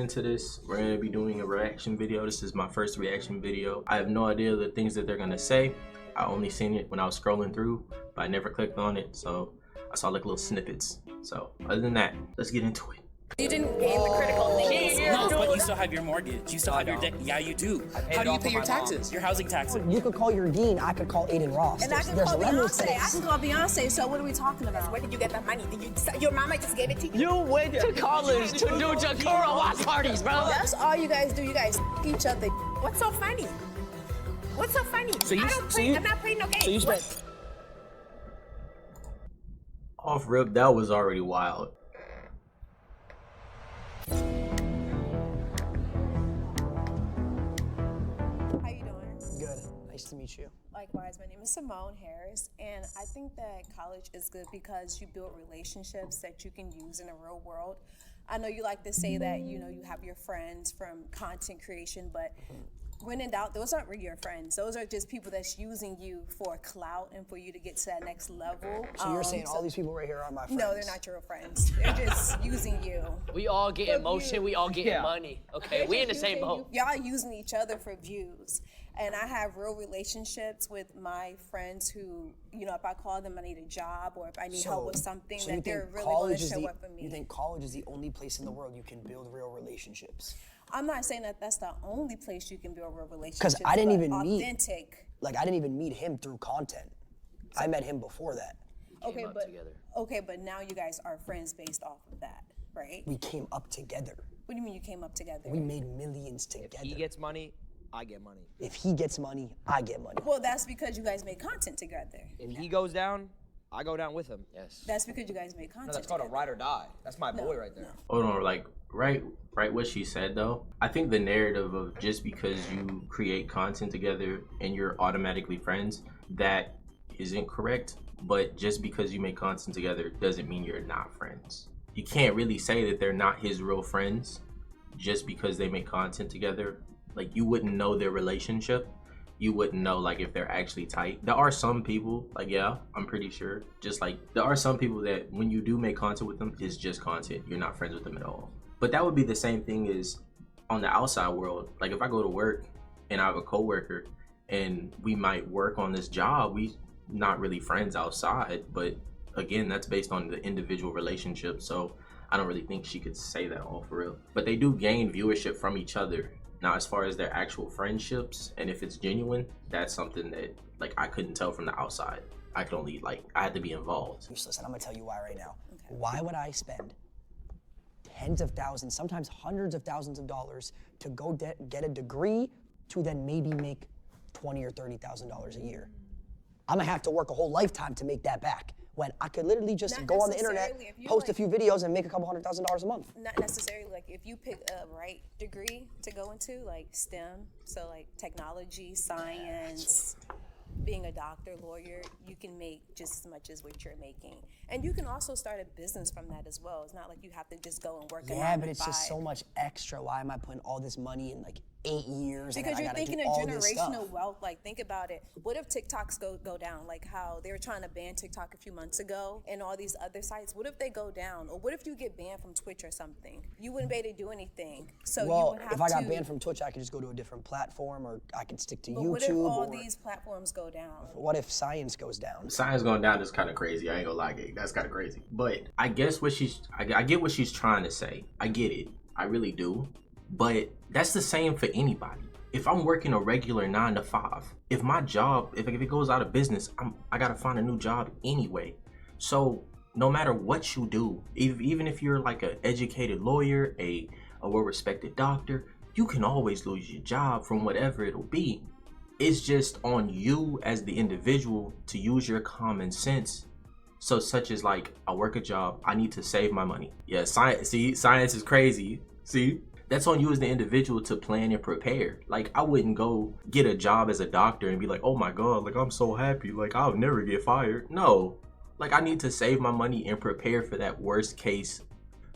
into this. We're gonna be doing a reaction video. This is my first reaction video. I have no idea the things that they're gonna say. I only seen it when I was scrolling through, but I never clicked on it, so I saw like little snippets. So other than that, let's get into it. You didn't gain the critical thinking. No, but you still have your mortgage. You still have your debt. Yeah, you do. How do you pay your taxes? Your housing taxes. You could call your dean. I could call Aiden Ross. And I can call Beyonce. I can call Beyonce. So what are we talking about? Where did you get that money? Did your mama just gave it to you? You went to college to do Jakura watch parties, bro. That's all you guys do. You guys each other. What's so funny? What's so funny? I'm not playing no games. So you spent. Off rip, that was already wild. How you doing? Good. Nice to meet you. Likewise, my name is Simone Harris, and I think that college is good because you build relationships that you can use in the real world. I know you like to say that, you know, you have your friends from content creation, but when in doubt, those aren't really your friends. Those are just people that's using you for clout and for you to get to that next level. So you're saying all these people right here are my friends? No, they're not your friends. They're just using you. We all get emotion. We all get money. Okay, we in the same boat. Y'all using each other for views. And I have real relationships with my friends who, you know, if I call them I need a job or if I need help with something, that they're really going to show up for me. You think college is the only place in the world you can build real relationships? I'm not saying that that's the only place you can build real relationships. Because I didn't even authentic. I didn't even meet him through content. I met him before that. Okay, but now you guys are friends based off of that, right? We came up together. What do you mean you came up together? We made millions together. If he gets money, I get money. If he gets money, I get money. Well, that's because you guys made content together. If he goes down, I go down with him. Yes. That's because you guys made content. No, that's called a ride or die. That's my boy right there. Hold on, like right what she said though. I think the narrative of just because you create content together and you're automatically friends, that isn't correct. But just because you make content together doesn't mean you're not friends. You can't really say that they're not his real friends just because they make content together. Like, you wouldn't know their relationship. You wouldn't know like if they're actually tight. There are some people, like, yeah, I'm pretty sure, just like there are some people that when you do make content with them, it's just content. You're not friends with them at all. But that would be the same thing as on the outside world. Like, if I go to work and I have a coworker and we might work on this job, we not really friends outside, but again, that's based on the individual relationship. So I don't really think she could say that all for real. But they do gain viewership from each other. Now, as far as their actual friendships, and if it's genuine, that's something that, like, I couldn't tell from the outside. I could only, like, I had to be involved. Listen, I'm gonna tell you why right now. Okay. Why would I spend tens of thousands, sometimes hundreds of thousands of dollars to go get a degree to then maybe make $20,000 or $30,000 a year? I'm gonna have to work a whole lifetime to make that back, when I could literally just go on the internet, post a few videos, and make a couple $100,000 a month. Not necessarily. Like, if you pick a right degree to go into, like STEM, so like technology, science, being a doctor, lawyer, you can make just as much as what you're making. And you can also start a business from that as well. It's not like you have to just go and work a 9 to 5. Yeah, but it's just so much extra. Why am I putting all this money in like 8 years? Because you're thinking of generational wealth. Like, think about it. What if TikToks go down? Like how they were trying to ban TikTok a few months ago and all these other sites. What if they go down? Or what if you get banned from Twitch or something? You wouldn't be able to do anything. So well, you would have if I got banned from Twitch, I could just go to a different platform, or I could stick to YouTube. What if all these platforms go down? What if science goes down? Science going down is kind of crazy. I ain't gonna lie, that's kind of crazy. But I guess I get what she's trying to say. I get it. I really do. But that's the same for anybody. If I'm working a regular 9 to 5, if my job, if it goes out of business, I gotta find a new job anyway. So no matter what you do, even if you're like an educated lawyer, a well-respected doctor, you can always lose your job from whatever it'll be. It's just on you as the individual to use your common sense. So such as like, I work a job, I need to save my money. Yeah, science is crazy. See? That's on you as the individual to plan and prepare. Like, I wouldn't go get a job as a doctor and be like, oh my God, like, I'm so happy, like, I'll never get fired. No, like, I need to save my money and prepare for that worst case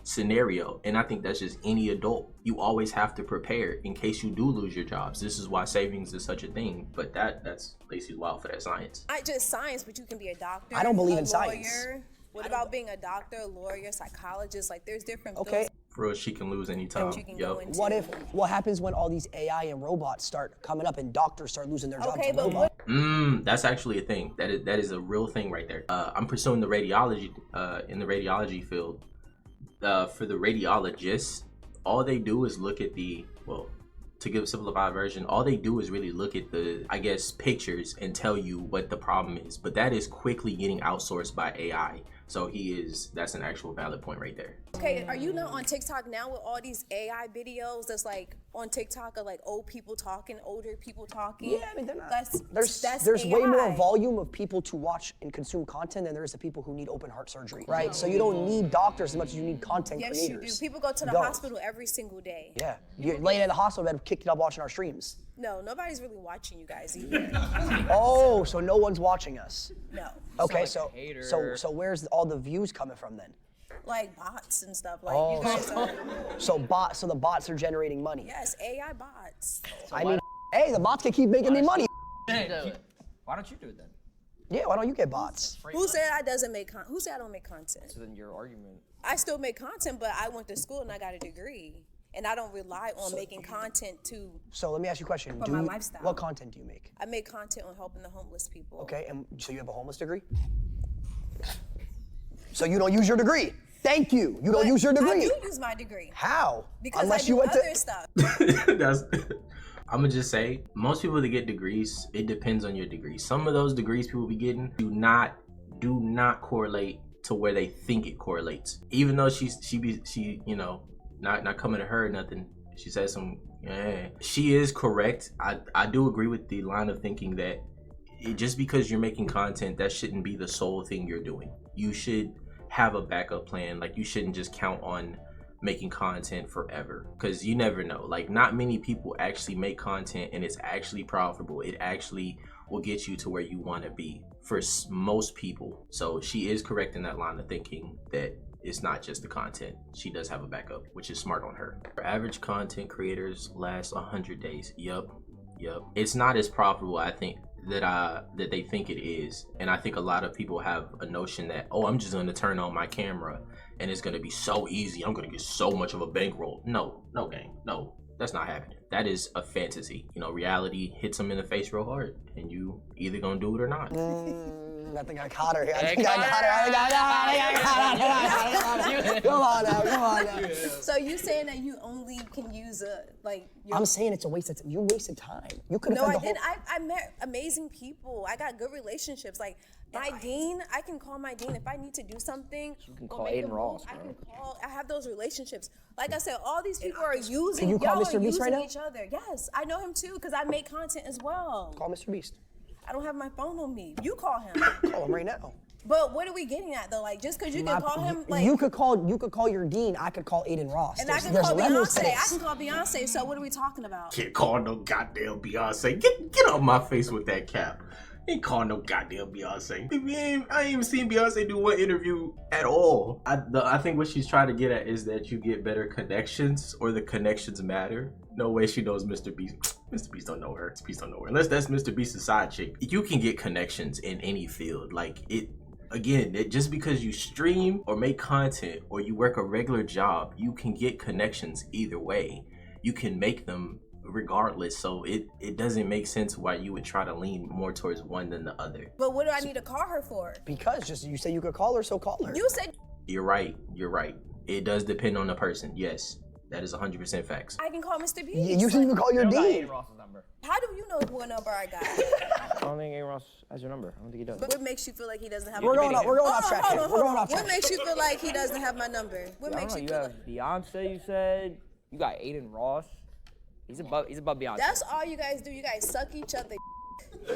scenario. And I think that's just any adult. You always have to prepare in case you do lose your jobs. This is why savings is such a thing. But that's basically wild for that science. Not just science, but you can be a doctor. I don't believe in lawyer. science. What about being a doctor, lawyer, psychologist? Like, there's different Okay, fields. For real, she can lose anytime. Yep. What happens when all these AI and robots start coming up and doctors start losing their jobs to robots? That's actually a thing. That is a real thing right there. I'm pursuing the radiology in the radiology field. For the radiologists, all they do is look at to give a simplified version, all they do is really look at the, I guess, pictures and tell you what the problem is. But that is quickly getting outsourced by AI. So that's an actual valid point right there. Okay, are you not on TikTok now with all these AI videos that's like on TikTok of like old people talking, older people talking? Yeah, I mean, they're not. There's way AI. more volume of people to watch and consume content than there is of people who need open heart surgery, right? So you don't need doctors as much as you need content creators. Yes, you do. People go to the hospital every single day. Yeah, you're laying in the hospital bed, kicked up watching our streams. No, nobody's really watching you guys either. Oh, so no one's watching us. No. Okay, so where's all the views coming from then? Like bots and stuff. Like you guys are. So the bots are generating money. Yes, AI bots. I mean, hey, the bots can keep making me money. Why don't you do it then? Yeah, why don't you get bots? Who said I don't make content? So then your argument. I still make content, but I went to school and I got a degree. And I don't rely on making content So let me ask you a question. For my lifestyle. What content do you make? I make content on helping the homeless people. Okay, and so you have a homeless degree? So you don't use your degree? Thank you. You don't use your degree? I do use my degree. How? Because I do other stuff. I'm gonna just say, most people that get degrees, it depends on your degree. Some of those degrees people be getting do not correlate to where they think it correlates. Even though she you know, not coming to her or nothing. She says she is correct. I do agree with the line of thinking that just because you're making content, that shouldn't be the sole thing you're doing. You should have a backup plan. Like, you shouldn't just count on making content forever, because you never know. Like, not many people actually make content and it's actually profitable. It actually will get you to where you want to be for most people. So she is correct in that line of thinking that it's not just the content. She does have a backup, which is smart on her. For average content creators last 100 days. Yep. It's not as profitable, I think, that they think it is. And I think a lot of people have a notion that, oh, I'm just gonna turn on my camera and it's gonna be so easy. I'm gonna get so much of a bankroll. No, gang. No, that's not happening. That is a fantasy. You know, reality hits them in the face real hard, and you either gonna do it or not. I think I caught her. Come on now. So you saying that you only can use I'm saying it's a waste of time. You wasted time. You could have. No, I didn't. I met amazing people. I got good relationships. Like my dean, I can call my dean if I need to do something. You can call Aiden Ross. I have those relationships. Like I said, all these people are using. Can you call Mr. Beast right now? Each other. Yes, I know him too because I make content as well. Call Mr. Beast. I don't have my phone on me. You call him. Call him right now. But what are we getting at though? Like, just because you can call him, like you could call your dean. I could call Aiden Ross. And I can call Beyonce. I can call Beyonce. So what are we talking about? Can't call no goddamn Beyonce. Get off my face with that cap. Ain't call no goddamn Beyonce. I ain't even seen Beyonce do one interview at all. I think what she's trying to get at is that you get better connections, or the connections matter. No way she knows Mr. Beast. Mr. Beast don't know her. Mr. Beast don't know her. Unless that's Mr. Beast's side chick. You can get connections in any field. Like, just because you stream or make content or you work a regular job, you can get connections either way. You can make them regardless. So it doesn't make sense why you would try to lean more towards one than the other. But what do I need to call her for? Because you said you could call her, so call her. You said. You're right. It does depend on the person. Yes. That is 100% facts. I can call Mr. B. You said you can call your dean. How do you know what number I got? I don't think A. Ross has your number. I don't think he does. What makes you feel like he doesn't have We're my going number? off track here. We're going off track. What makes you feel like he doesn't have my number? What makes you feel have Beyonce, you said. You got Aiden Ross. He's above Beyonce. That's all you guys do. You guys suck each other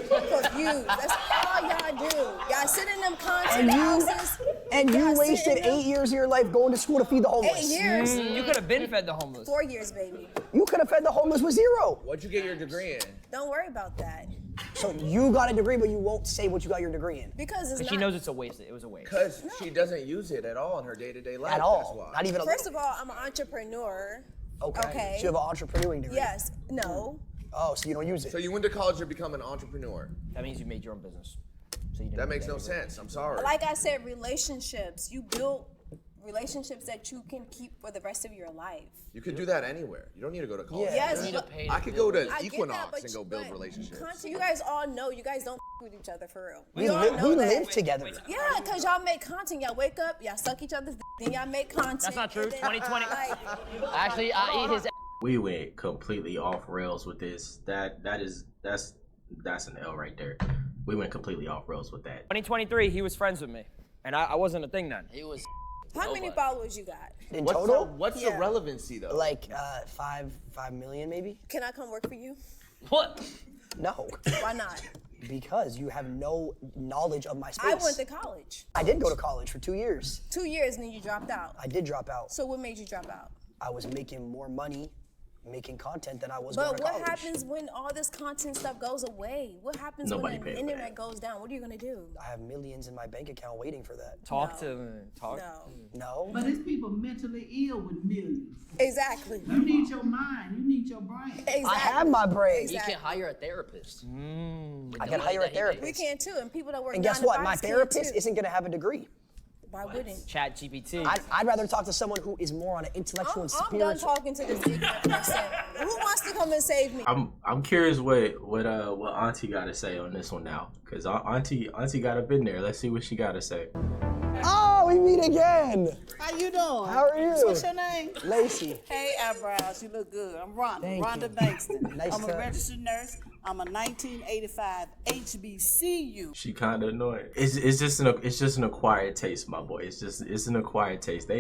for views. That's all y'all do. Y'all sit in them content houses. And you wasted 8 years of your life going to school to feed the homeless. 8 years. You could have been fed the homeless. 4 years, baby. You could have fed the homeless with 0. What'd you get your degree in? Don't worry about that. So you got a degree, but you won't say what you got your degree in. Because it's not. She knows it's a waste. It was a waste. Because she doesn't use it at all in her day-to-day life. At all. That's why. Not even a First of all, I'm an entrepreneur. Okay. So you have an entrepreneuring degree. Yes. No. Oh, so you don't use it. So you went to college to become an entrepreneur. That means you made your own business. So you That makes no sense. I'm sorry. Like I said, relationships. You build relationships that you can keep for the rest of your life. You could do that anywhere. You don't need to go to college. Yeah. Yes, You need to pay I could go to I get Equinox that, but and go build relationships. Content, you guys all know you guys don't with each other for real. We, all li- know we that. live together. Yeah, because y'all make content. Y'all wake up, y'all suck each other's then y'all make content. That's not true. and then, 2020. like, Actually, I eat his. We went completely off rails with this. That's an L right there. We went completely off rails with that. 2023, he was friends with me, and I wasn't a thing then. He was. how many followers you got? In What's total, what's Yeah. the relevancy though? like 5 million maybe. Can I come work for you? What? No, Why not? because you have no knowledge of my space. I went to college. I did go to college for 2 years. 2 years and then you dropped out. I did drop out. So what made you drop out? I was making more money making content than I was going But to what college. happens when all this content stuff goes away? What happens Nobody when paid the for internet that. goes down? What are you gonna do? I have millions in my bank account waiting for that. Talk No. to talk. No. No. But it's people mentally ill with millions. Exactly. You need your mind. You need your brain. Exactly. I have my brain. You Exactly. can't hire a therapist. I can hire a We therapist. can too, and people that work And guess 9 to what? My 5s can therapist too. isn't going to have a degree. Why wouldn't? Chat GPT. I'd rather talk to someone who is more on an intellectual and I'm done spiritual. talking to this ignorant person. Who wants to come and save me? I'm curious what Auntie got to say on this one now, cause Auntie got up in there. Let's see what she got to say. Oh, we meet again. How you doing? How are you? What's your name? Lacey. Hey, eyebrows. You look good. I'm Rhonda. Thank Rhonda you. Bankston. Nice I'm a to- registered nurse. I'm a 1985 HBCU. She kind of annoying. It's just an acquired taste, my boy. It's an acquired taste.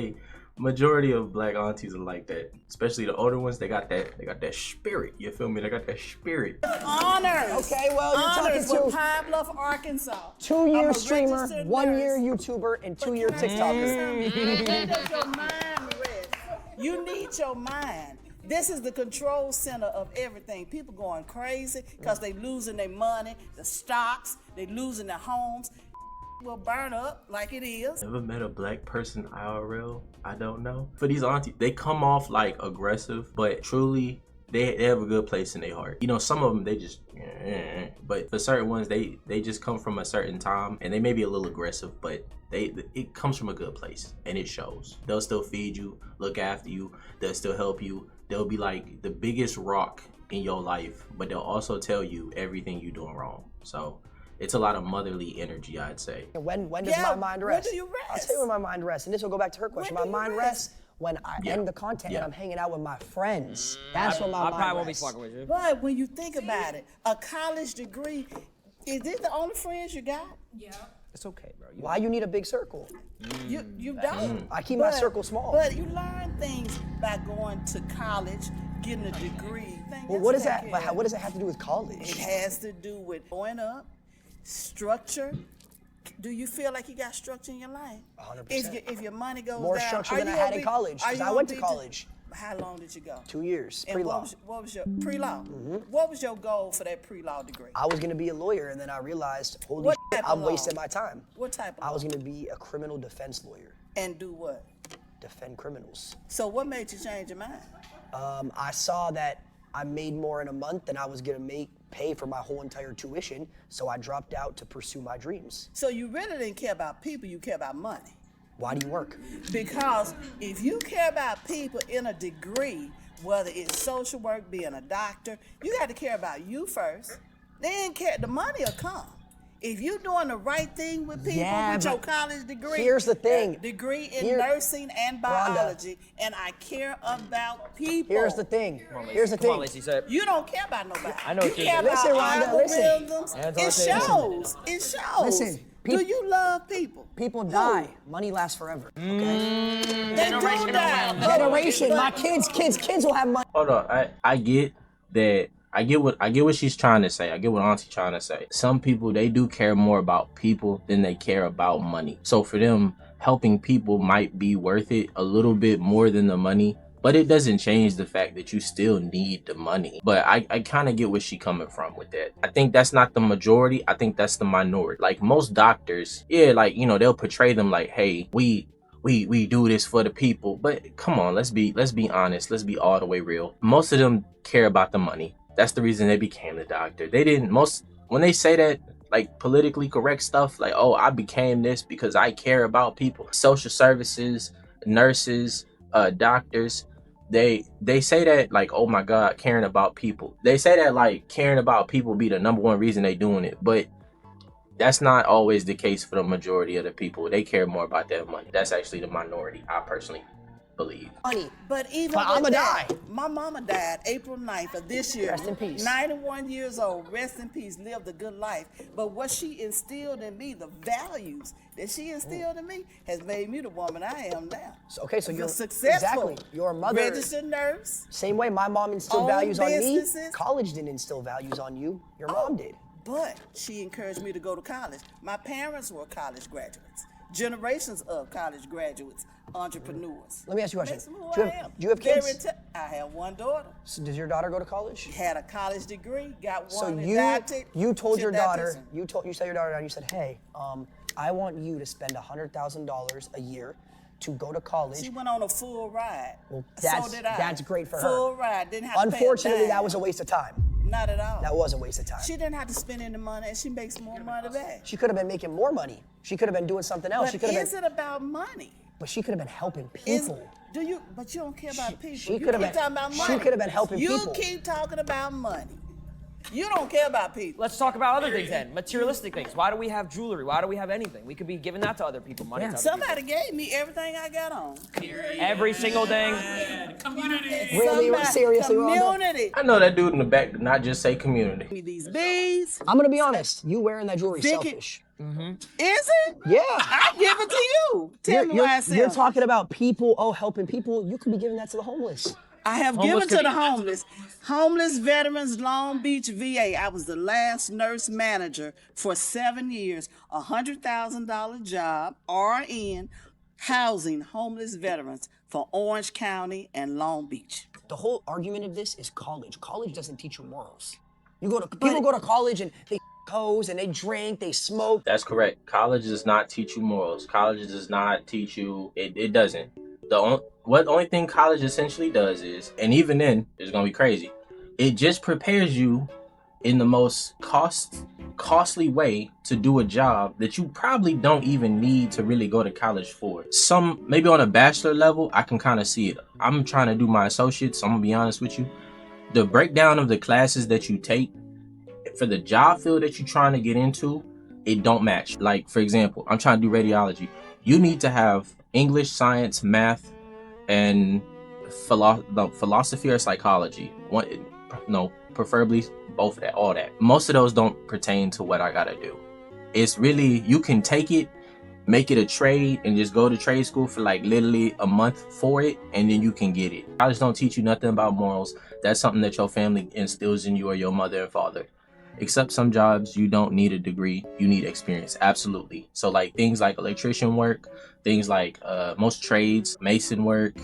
Majority of black aunties are like that, especially the older ones. They got that spirit. You feel me? They got that spirit. Honors. Okay, well, you're Honors talking with to Pine Bluff, Arkansas. 2-year I'm a streamer, registered 1-year nurse. YouTuber, and 2-year But can I tell you TikToker. something? Where does your mind rest? You need your mind. This is the control center of everything. People going crazy because they losing their money, the stocks, they losing their homes. Will burn up like it is. Never met a black person IRL. I don't know. For these aunties, they come off like aggressive, but truly, they have a good place in their heart. You know, some of them, they just, but for certain ones, they just come from a certain time, and they may be a little aggressive, but it comes from a good place, and it shows. They'll still feed you, look after you, they'll still help you. They'll be like the biggest rock in your life, but they'll also tell you everything you're doing wrong. So it's a lot of motherly energy, I'd say. When does Yeah, my mind when rest? do you I'll rest? tell you when my mind rests, and this will go back to her question. When My do you mind rest? rests when I Yeah. end the content Yeah. and I'm hanging out with my friends. That's when my I mind probably won't be rests. fucking with you. But when you think about it, a college degree, is this the only friends you got? It's okay, bro. Why you need a big circle? You don't. I keep my circle small. But you learn things by going to college, getting a degree. Well, what is that? But what does it have to do with college? It has to do with growing up, structure. Do you feel like you got structure in your life? 100%. If your money goes More down, structure are than you I had gonna in be- college, are 'cause you I gonna went to be college. How long did you go? 2 years, And pre-law. what was your pre-law? What was your goal for that pre-law degree? I was gonna be a lawyer, and then I realized, holy What shit, type of I'm law? wasting my time. What type of I was law? gonna be a criminal defense lawyer, And do what? defend criminals. So what made you change your mind? I saw that I made more in a month than I was gonna pay for my whole entire tuition, so I dropped out to pursue my dreams. So you really didn't care about people, you care about money. Why do you work? Because if you care about people in a degree, whether it's social work, being a doctor, you got to care about you first. Then the money will come. If you're doing the right thing with people Yeah, with your but college degree, here's the thing. degree in Here- nursing and Rhonda. biology, and I care about people. Here's the thing. Here's the Come on, thing. Lacey. Say it. You don't care about nobody. I know you what you're care doing. about Listen, Rhonda, listen. algorithms. Hands on It the table. shows. It shows. Listen, Do you love people? People die. Money lasts forever. Okay? They do die. Generation. My kids will have money. Hold on, I get that. I get what she's trying to say. I get what Auntie's trying to say. Some people, they do care more about people than they care about money. So for them, helping people might be worth it a little bit more than the money, but it doesn't change the fact that you still need the money. But I kind of get where she's coming from with that. I think that's not the majority. I think that's the minority. Like most doctors, yeah, like, you know, they'll portray them like, hey, we do this for the people. But come on, let's be honest. Let's be all the way real. Most of them care about the money. That's the reason they became the doctor. When they say that, like politically correct stuff, like, oh, I became this because I care about people. Social services, nurses, doctors, they say that like, oh my God, caring about people. They say that like caring about people be the number one reason they doing it, but that's not always the case for the majority of the people. They care more about their money. That's actually the minority, I personally believe. Money. But even But with I'ma that, die. my mama died April 9th of this year. Rest in peace. 91 years old, rest in peace, lived a good life. But what she instilled in me, the values that she instilled in me, has made me the woman I am now. So, okay, so you're successful. Exactly. You're a mother. Registered nurse. Same way my mom instilled Own values on me. businesses. College didn't instill values on you. Your mom did. But she encouraged me to go to college. My parents were college graduates. Generations of college graduates, entrepreneurs. Let me ask you a question. Makes me who Do I you have- am. do you have kids? I have one daughter. So does your daughter go to college? Had a college degree, got So one. you told She's your a daughter, dietitian. you sat your daughter down, you said, hey, I want you to spend $100,000 a year to go to college. She went on a full ride. Well, So did I. that's great for her. Full ride. Didn't have to pay a Unfortunately, dime. that was a waste of time. Not at all. That was a waste of time. She didn't have to spend any money, and she makes more money back. She could have been making more money. She could have been doing something else. But She could have is been, it about money? but she could have been helping Is, people. but you don't care about people. she You could have keep been- talking about she money. could have been helping you people. You keep talking about money. You don't care about people. Let's talk about other things then. Materialistic things. Why do we have jewelry? Why do we have anything? We could be giving that to other people, money to other Somebody gave me everything I got on. people. Every single thing. Really, Somebody- seriously, Rhonda? community. I know that dude in the back did not just say community. Me these bees. I'm gonna be honest. You wearing that jewelry is Vicky- selfish. Is it? Yeah. I give it to you. Tell me why it's You're selfish. talking about people, helping people. You could be giving that to the homeless. I have given to the homeless. Homeless veterans, Long Beach VA. I was the last nurse manager for 7 years. $100,000 job, RN, housing homeless veterans for Orange County and Long Beach. The whole argument of this is college. College doesn't teach you morals. People go to college and they hoes and they drink, they smoke. That's correct. College does not teach you morals. College does not teach you. It doesn't. The only thing college essentially does is, and even then, it's gonna be crazy. It just prepares you in the most costly way to do a job that you probably don't even need to really go to college for. Maybe on a bachelor level, I can kind of see it. I'm trying to do my associates. So I'm gonna be honest with you. The breakdown of the classes that you take for the job field that you're trying to get into, it don't match. Like, for example, I'm trying to do radiology. You need to have English, science, math, and philosophy or psychology. Preferably both of that, all that. Most of those don't pertain to what I gotta do. It's really, you can take it, make it a trade, and just go to trade school for like literally a month for it, and then you can get it. College don't teach you nothing about morals. That's something that your family instills in you or your mother and father. Except some jobs, you don't need a degree, you need experience, absolutely. So like things like electrician work, things like most trades, mason work,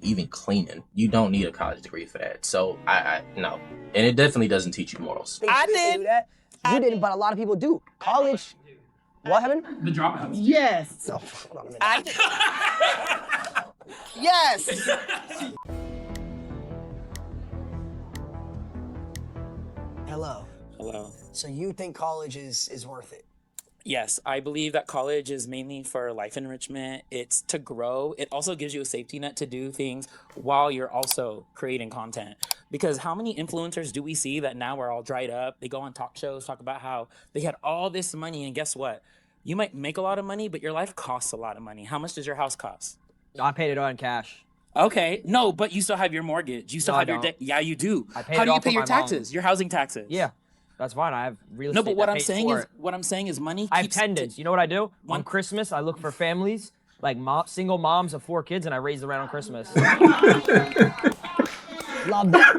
even cleaning, you don't need a college degree for that. So I no, and it definitely doesn't teach you morals. I They did. do that. You didn't, but a lot of people do. College. What happened? The dropouts. Yes. Oh, hold on a minute. I did. Yes. Hello. Hello. So you think college is worth it? Yes, I believe that college is mainly for life enrichment. It's to grow. It also gives you a safety net to do things while you're also creating content. Because how many influencers do we see that now are all dried up? They go on talk shows, talk about how they had all this money, and guess what? You might make a lot of money, but your life costs a lot of money. How much does your house cost? I paid it all in cash. Okay, no, but you still have your mortgage. You still No, I have your don't. debt. Yeah, you do. I paid How it do you all pay for your my mom. taxes? Your housing taxes. Yeah, that's fine. I have real No, estate but what that I'm pays saying for is, it. what I'm saying is money. I have keeps pendants. You know what I do? One- On Christmas, I look for families, like single moms of 4 kids, and I raise them around on Christmas. Love that.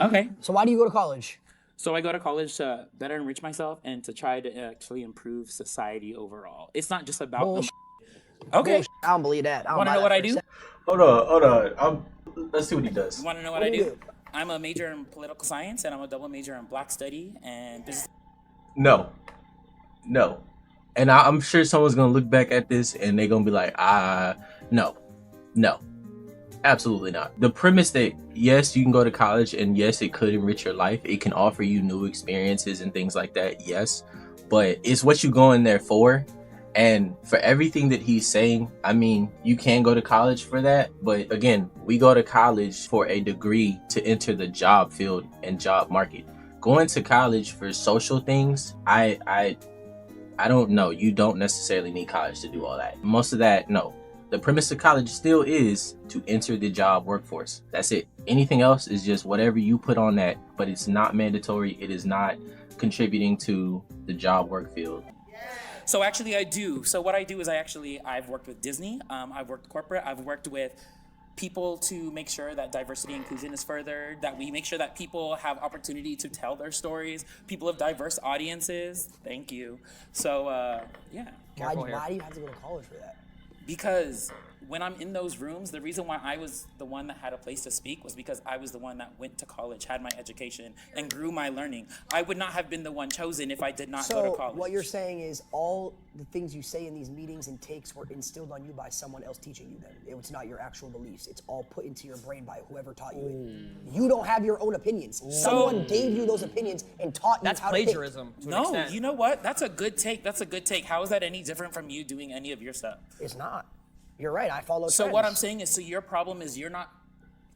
Okay. So why do you go to college? So I go to college to better enrich myself and to try to actually improve society overall. It's not just about Bullshit. Okay. Bullshit. I don't believe that. Want to know what I do? Hold on. Let's see what he does. Want to know what I do? I'm a major in political science and I'm a double major in Black study and business. No. And I'm sure someone's gonna look back at this and they're gonna be like, no, absolutely not. The premise that yes, you can go to college and yes, it could enrich your life. It can offer you new experiences and things like that. Yes, but it's what you go in there for. And for everything that he's saying, I mean, you can go to college for that. But again, we go to college for a degree to enter the job field and job market. Going to college for social things, I don't know. You don't necessarily need college to do all that. Most of that, no. The premise of college still is to enter the job workforce. That's it. Anything else is just whatever you put on that, but it's not mandatory. It is not contributing to the job work field. So actually I do. So what I do is I've worked with Disney, I've worked corporate, I've worked with people to make sure that diversity and inclusion is furthered, that we make sure that people have opportunity to tell their stories, people of diverse audiences. Thank you. So, yeah. Why do you have to go to college for that? Because when I'm in those rooms, the reason why I was the one that had a place to speak was because I was the one that went to college, had my education, and grew my learning. I would not have been the one chosen if I did not go to college. So what you're saying is all the things you say in these meetings and takes were instilled on you by someone else teaching you them. It's not your actual beliefs. It's all put into your brain by whoever taught you it. You don't have your own opinions. Someone gave you those opinions and taught you how to think. That's plagiarism to an extent. You know what? That's a good take. How is that any different from you doing any of your stuff? It's not. You're right. I follow So trends. what I'm saying is, your problem is you're not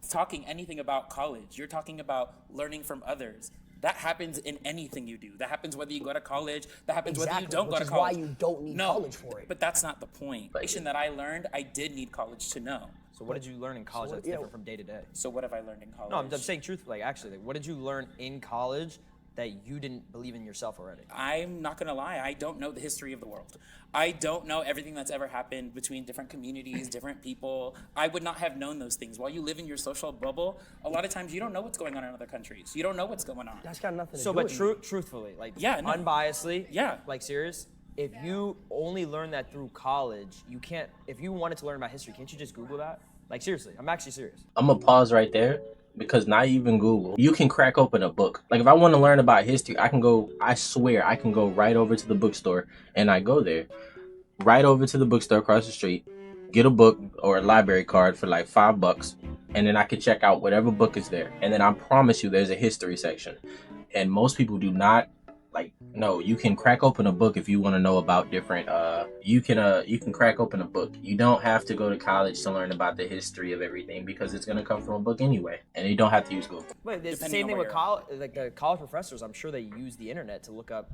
talking anything about college. You're talking about learning from others. That happens in anything you do. That happens whether you go to college. That happens whether you don't go to college. Which is why you don't need college for it. But that's not the point. The information that I learned, I did need college to know. So what did you learn in college that's different from day to day? So what have I learned in college? No, I'm saying truthfully, actually. What did you learn in college that you didn't believe in yourself already? I'm not gonna lie, I don't know the history of the world. I don't know everything that's ever happened between different communities, different people. I would not have known those things. While you live in your social bubble, a lot of times you don't know what's going on in other countries. You don't know what's going on. That's got nothing to So, do but with you. truthfully, like unbiasedly, serious, if you only learn that through college, you can't, if you wanted to learn about history, can't you just Google that? Like seriously, I'm actually serious. I'm gonna pause right there. Because not even Google, you can crack open a book. Like if I want to learn about history, I swear I can go right over to the bookstore, and I go there, right over to the bookstore across the street, get a book or a library card for like $5, and then I can check out whatever book is there. And then I promise you there's a history section. And most people do not, no, you can crack open a book if you want to know about different, you can crack open a book. You don't have to go to college to learn about the history of everything because it's going to come from a book anyway. And you don't have to use Google. But it's the same thing with college, like the college professors, I'm sure they use the internet to look up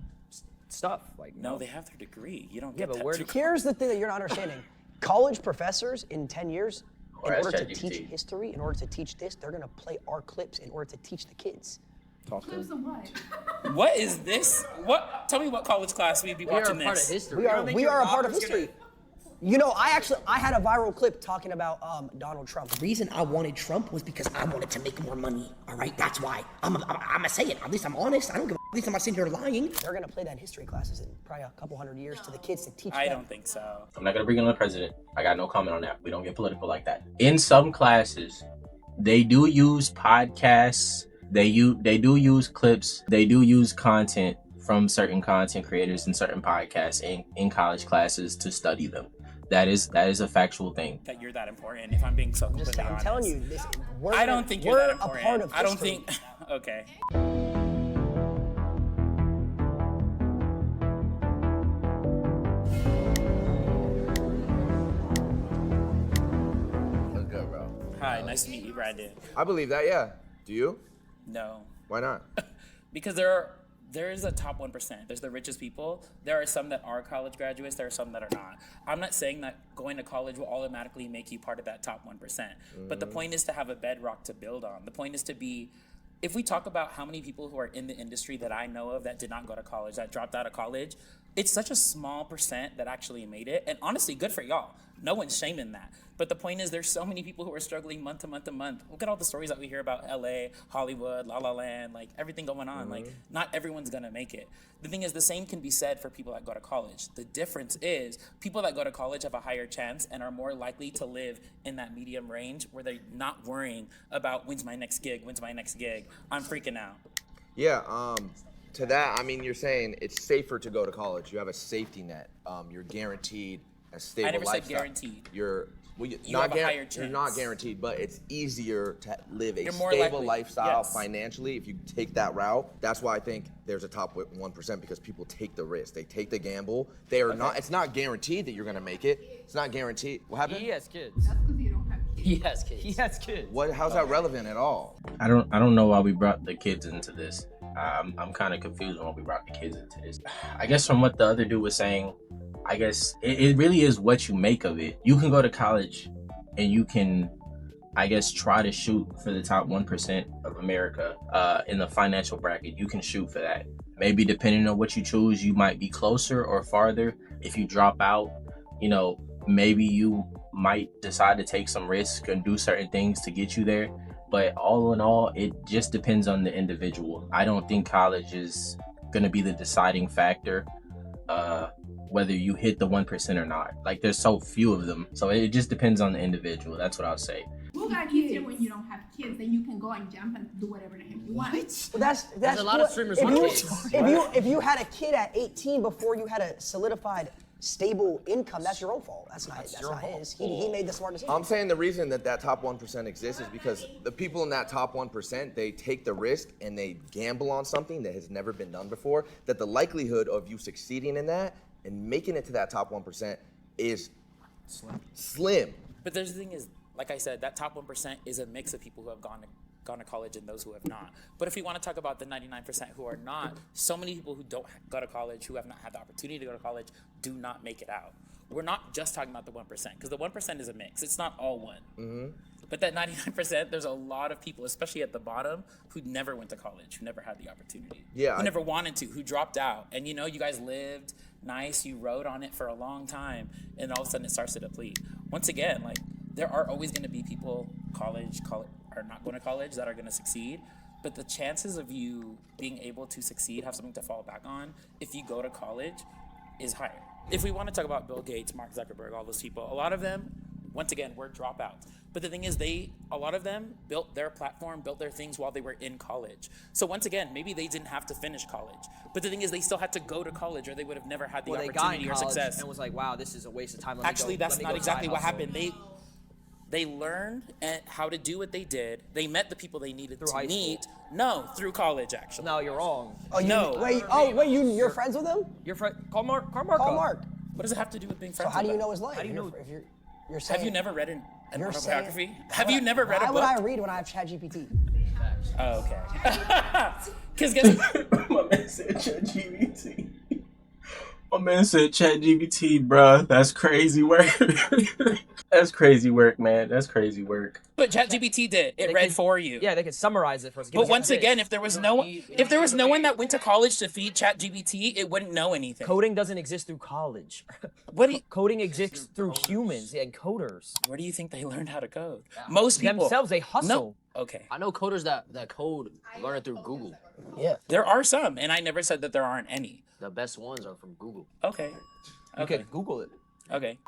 stuff. Like no, they have their degree. You don't get that. But here's the thing that you're not understanding. College professors in 10 years, in order to teach history, in order to teach this, they're going to play our clips in order to teach the kids. Clips of what? What is this? What? Tell me what college class we'd be watching this. We are a part of history. We are a part of history. You know, I had a viral clip talking about Donald Trump. The reason I wanted Trump was because I wanted to make more money. All right, that's why. I'm gonna say it. At least I'm honest. I don't give a. At least I'm not sitting here lying. They're gonna play that in history classes in probably a couple hundred years to the kids to teach them. I don't think so. I'm not gonna bring in the president. I got no comment on that. We don't get political like that. In some classes, they do use podcasts. They do use clips. They do use content from certain content creators and certain podcasts in college classes to study them. That is a factual thing. That you're that important. If I'm being so completely honest, I'm telling you, this. I don't think you're that important. A part of history. I don't think. Okay. That's good, bro. Hi, nice to meet you, Brandon. I believe that, yeah. Do you? No. Why not? Because there is a top 1%. There's the richest people. There are some that are college graduates. There are some that are not. I'm not saying that going to college will automatically make you part of that top 1%. But the point is to have a bedrock to build on. The point is to be, if we talk about how many people who are in the industry that I know of that did not go to college, that dropped out of college, it's such a small percent that actually made it. And honestly, good for y'all. No one's shaming that. But the point is there's so many people who are struggling month to month to month. Look at all the stories that we hear about LA, Hollywood, La La Land, like everything going on. Like not everyone's gonna make it. The thing is the same can be said for people that go to college. The difference is people that go to college have a higher chance and are more likely to live in that medium range where they're not worrying about when's my next gig, I'm freaking out. Yeah, to that, I mean, you're saying it's safer to go to college. You have a safety net. You're guaranteed a stable lifestyle. I never said guaranteed. Well, you have a higher chance. You're not guaranteed, but it's easier to live a You're more stable likely. lifestyle Yes. financially if you take that route. That's why I think there's a top 1% because people take the risk. They take the gamble. They are not. It's not guaranteed that you're gonna make it. It's not guaranteed. What happened? He has kids. That's because you don't have kids. He has kids. He has kids. What? How's that relevant at all? I don't know why we brought the kids into this. I'm kind of confused when we brought the kids into this. I guess from what the other dude was saying, I guess it really is what you make of it. You can go to college and you can, I guess, try to shoot for the top 1% of America in the financial bracket. You can shoot for that. Maybe depending on what you choose, you might be closer or farther. If you drop out, you know, maybe you might decide to take some risk and do certain things to get you there. But all in all, it just depends on the individual. I don't think college is going to be the deciding factor whether you hit the 1% or not. Like, there's so few of them. So it just depends on the individual. That's what I'll say. Who got easier when you don't have kids? Then you can go and jump and do whatever the heck you want. Well, that's a lot of streamers with kids. If you had a kid at 18 before you had a solidified stable income, that's your own fault. That's not his. He made the smart decision. I'm saying the reason that top 1% exists is because the people in that top 1%, they take the risk and they gamble on something that has never been done before, that the likelihood of you succeeding in that and making it to that top 1% is slim. But there's the thing is, like I said, that top 1% is a mix of people who have gone to college and those who have not. But if we want to talk about the 99% who are not, so many people who don't go to college, who have not had the opportunity to go to college, do not make it out. We're not just talking about the 1%, because the 1% is a mix. It's not all one. Mm-hmm. But that 99%, there's a lot of people, especially at the bottom, who never went to college, who never had the opportunity. Yeah, who never wanted to, who dropped out. And you know, you guys lived nice, you rode on it for a long time, and all of a sudden it starts to deplete. Once again, like, there are always going to be people are not going to college that are going to succeed, but the chances of you being able to succeed, have something to fall back on if you go to college, is higher. If we want to talk about Bill Gates, Mark Zuckerberg, all those people, a lot of them, once again, were dropouts. But the thing is, a lot of them built their platform, built their things while they were in college. So once again, maybe they didn't have to finish college. But the thing is, they still had to go to college, or they would have never had the opportunity or success. And was like, wow, this is a waste of time. Actually, that's not exactly what happened. They learned how to do what they did. They met the people they needed to meet. No, through college, actually. No, you're wrong. You're friends with him? Your friend, call Mark. Call Mark. What does it have to do with being friends? So how do you with know his life? How do you know? If you're saying, have you never read an you're autobiography? Have you never read a book? Why would I read when I have ChatGPT? Oh, okay. Because guess My man said ChatGPT. My man said ChatGPT, bruh. That's crazy work. That's crazy work, man. That's crazy work. But ChatGPT did. It read for you. Yeah, they could summarize it for us. But once again, if there was no one that went to college to feed ChatGPT, it wouldn't know anything. Coding doesn't exist through college. Coding exists through humans and coders. Where do you think they learned how to code? Most people themselves, they hustle. No. Okay. I know coders that code learn it through Google. Yeah. There are some, and I never said that there aren't any. The best ones are from Google. Okay. You could Google it. Okay.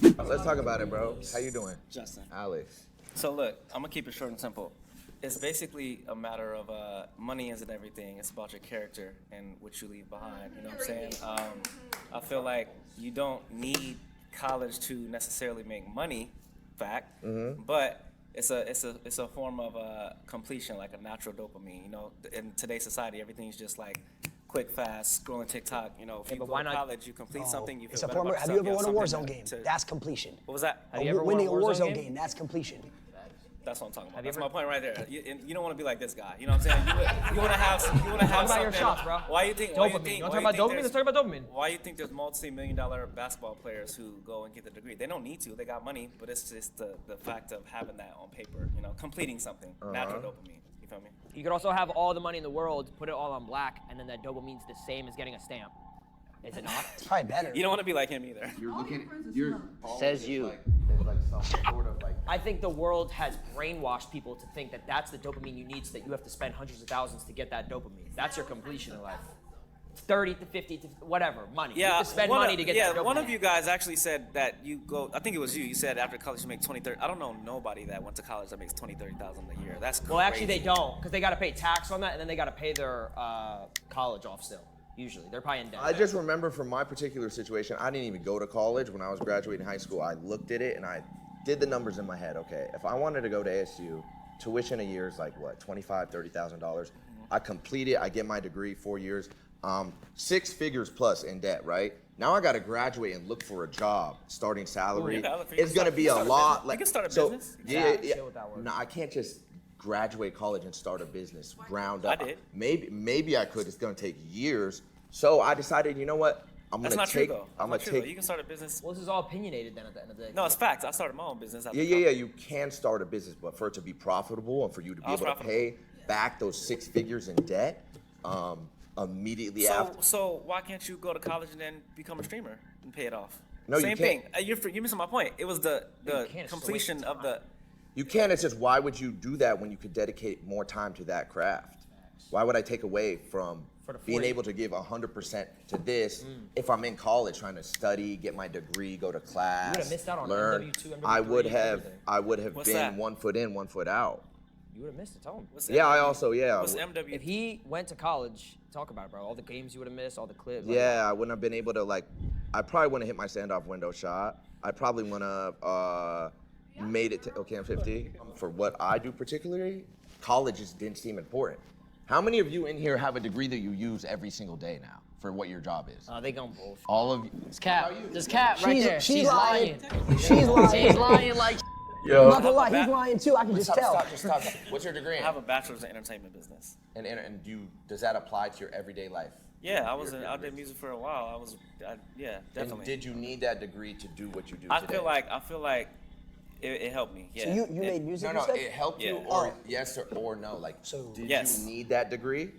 Let's talk about it, bro. How you doing? Justin. Alex. So look, I'm gonna keep it short and simple. It's basically a matter of money isn't everything. It's about your character and what you leave behind. You know what I'm saying? I feel like you don't need college to necessarily make money, fact, but it's a form of completion, like a natural dopamine. You know, in today's society, everything's just like quick, fast, scrolling TikTok. You know, if you go to college, you complete something, you feel better about Have you ever won a Warzone game? That's completion. What was that? Have you ever winning a won a Warzone game? That's completion. That's what I'm talking about. That's my point right there. You don't want to be like this guy. You know what I'm saying? You want to have Talk about your shots, bro. Why you think? Dopamine. You want to talk about dopamine? Let's talk about dopamine. Why you think there's multi-million-dollar basketball players who go and get the degree? They don't need to. They got money, but it's just the fact of having that on paper. You know, completing something. Natural dopamine. You feel me? You could also have all the money in the world, put it all on black, and then that dopamine's the same as getting a stamp. Is it not? It's probably better. You don't want to be like him either. Says you. I think the world has brainwashed people to think that that's the dopamine you need, so that you have to spend hundreds of thousands to get that dopamine. That's your completion in life. 30 to 50 to whatever, money. Yeah, you have to spend money to get that dopamine. Yeah, one of you guys actually said that you go, I think it was you, you said after college you make 20, 30, I don't know nobody that went to college that makes 20, 30,000 a year. That's crazy. Well, actually they don't, because they got to pay tax on that, and then they got to pay their college off still. Usually, they're probably in debt. I just remember from my particular situation, I didn't even go to college. When I was graduating high school, I looked at it and I did the numbers in my head. Okay, if I wanted to go to ASU, tuition a year is like what, $25,000, $30,000. I complete it, I get my degree, 4 years, 6 figures plus in debt, right? Now I got to graduate and look for a job, starting salary. It's gonna be a lot. You can start a business. Yeah. No, I can't just graduate college and start a business ground up. I did. Maybe I could. It's gonna take years. So I decided, you know what? That's not true though. I'm gonna take. You can start a business. Well, this is all opinionated then at the end of the day. No, it's facts. I started my own business. Yeah. You can start a business, but for it to be profitable and for you to be able to pay back those 6 figures in debt, immediately after. So why can't you go to college and then become a streamer and pay it off? No, Same you thing. can't. You're missing my point. It was the completion of the. You can. It's just, why would you do that when you could dedicate more time to that craft? Why would I take away from being able to give 100% to this if I'm in college trying to study, get my degree, go to class, You would have missed out on learn? MW2, MW3, I would have What's been that? 1 foot in, 1 foot out. You would have missed it. Tell him. Yeah, I also, What's MW? If he went to college, talk about it, bro. All the games you would have missed, all the clips. Yeah, I wouldn't have been able to, like, I probably wouldn't have hit my standoff window shot. I probably wouldn't have made it to OCAM 50. For what I do particularly, college just didn't seem important. How many of you in here have a degree that you use every single day now for what your job is? They gon' bullshit. All of you? It's Cap. This Cap right there. She's lying. She's lying like. I'm not gonna lie, he's lying too. I can just tell. Stop. What's your degree I in? have a bachelor's in entertainment business. And does that apply to your everyday life? Yeah, I did music for a while. Yeah, definitely. And did you need that degree to do what you do I today? I feel like it helped me. Yeah. So you made music? No, you said? it helped you, Yeah. or yes or no. Like, So- did Yes. you need that degree?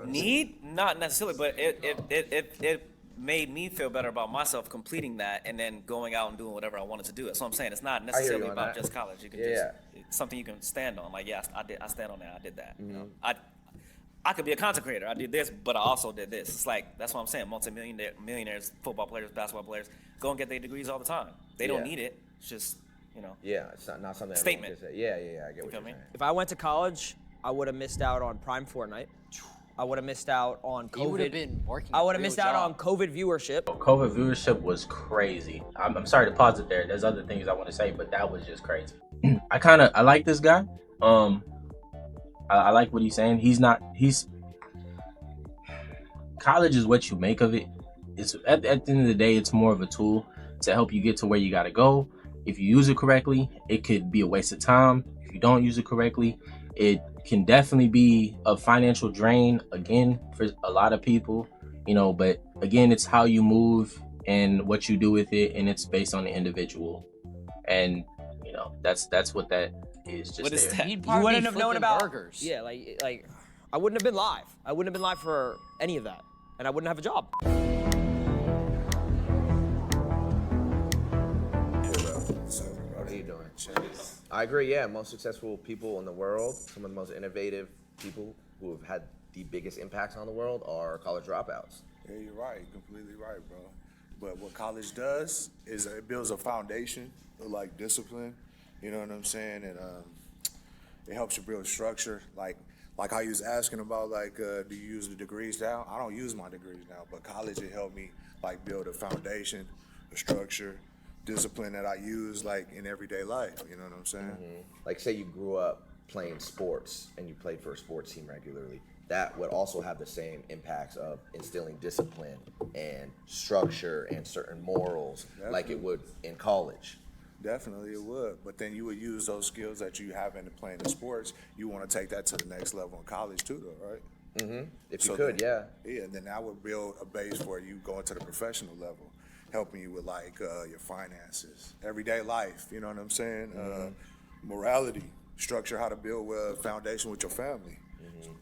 Need? Not necessarily, but it made me feel better about myself completing that and then going out and doing whatever I wanted to do. That's what I'm saying. It's not necessarily on about that. just college. You can it's something you can stand on. Like, yes, I stand on that. I did that. You know? I could be a content creator. I did this, but I also did this. It's like, that's what I'm saying. Millionaires, football players, basketball players, go and get their degrees all the time. They don't need it. It's just, Yeah, it's not something. Statement. Everyone can say. Yeah, I get what you're saying. If I went to college, I would have missed out on Prime Fortnite. I would have missed out on COVID. You would have been working. I would have missed out on COVID viewership. COVID viewership was crazy. I'm sorry to pause it there. There's other things I want to say, but that was just crazy. I like this guy. I like what he's saying. College is what you make of it. It's at the end of the day, it's more of a tool to help you get to where you got to go. If you use it correctly, it could be a waste of time. If you don't use it correctly, it can definitely be a financial drain again for a lot of people, but again, it's how you move and what you do with it, and it's based on the individual. And that's what that is. Just What is there. that? You'd You probably wouldn't be have known flipping about burgers. Yeah, like I wouldn't have been live. I wouldn't have been live for any of that, and I wouldn't have a job. What are you doing? I agree. Yeah, most successful people in the world, some of the most innovative people who have had the biggest impacts on the world are college dropouts. Yeah, you're right. Completely right, bro. But what college does is it builds a foundation of like discipline. You know what I'm saying? And it helps you build structure. Like how you was asking about, like, do you use the degrees now? I don't use my degrees now, but college it helped me like build a foundation, a structure, discipline that I use like in everyday life. You know what I'm saying? Like, say you grew up playing sports and you played for a sports team regularly. That would also have the same impacts of instilling discipline and structure and certain morals like it would in college. Definitely it would, but then you would use those skills that you have in playing the sports. You want to take that to the next level in college too, though, right? If you could, then, yeah, and then that would build a base for you going to the professional level, helping you with like your finances, everyday life. You know what I'm saying? Morality, structure, how to build a foundation with your family.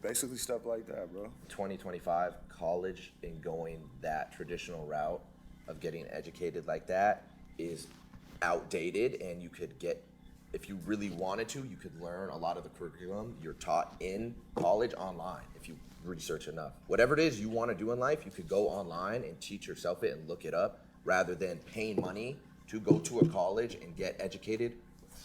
Basically stuff like that, bro. 2025, college and going that traditional route of getting educated like that is outdated, and you could get, if you really wanted to, you could learn a lot of the curriculum you're taught in college online if you research enough. Whatever it is you want to do in life, you could go online and teach yourself it and look it up rather than paying money to go to a college and get educated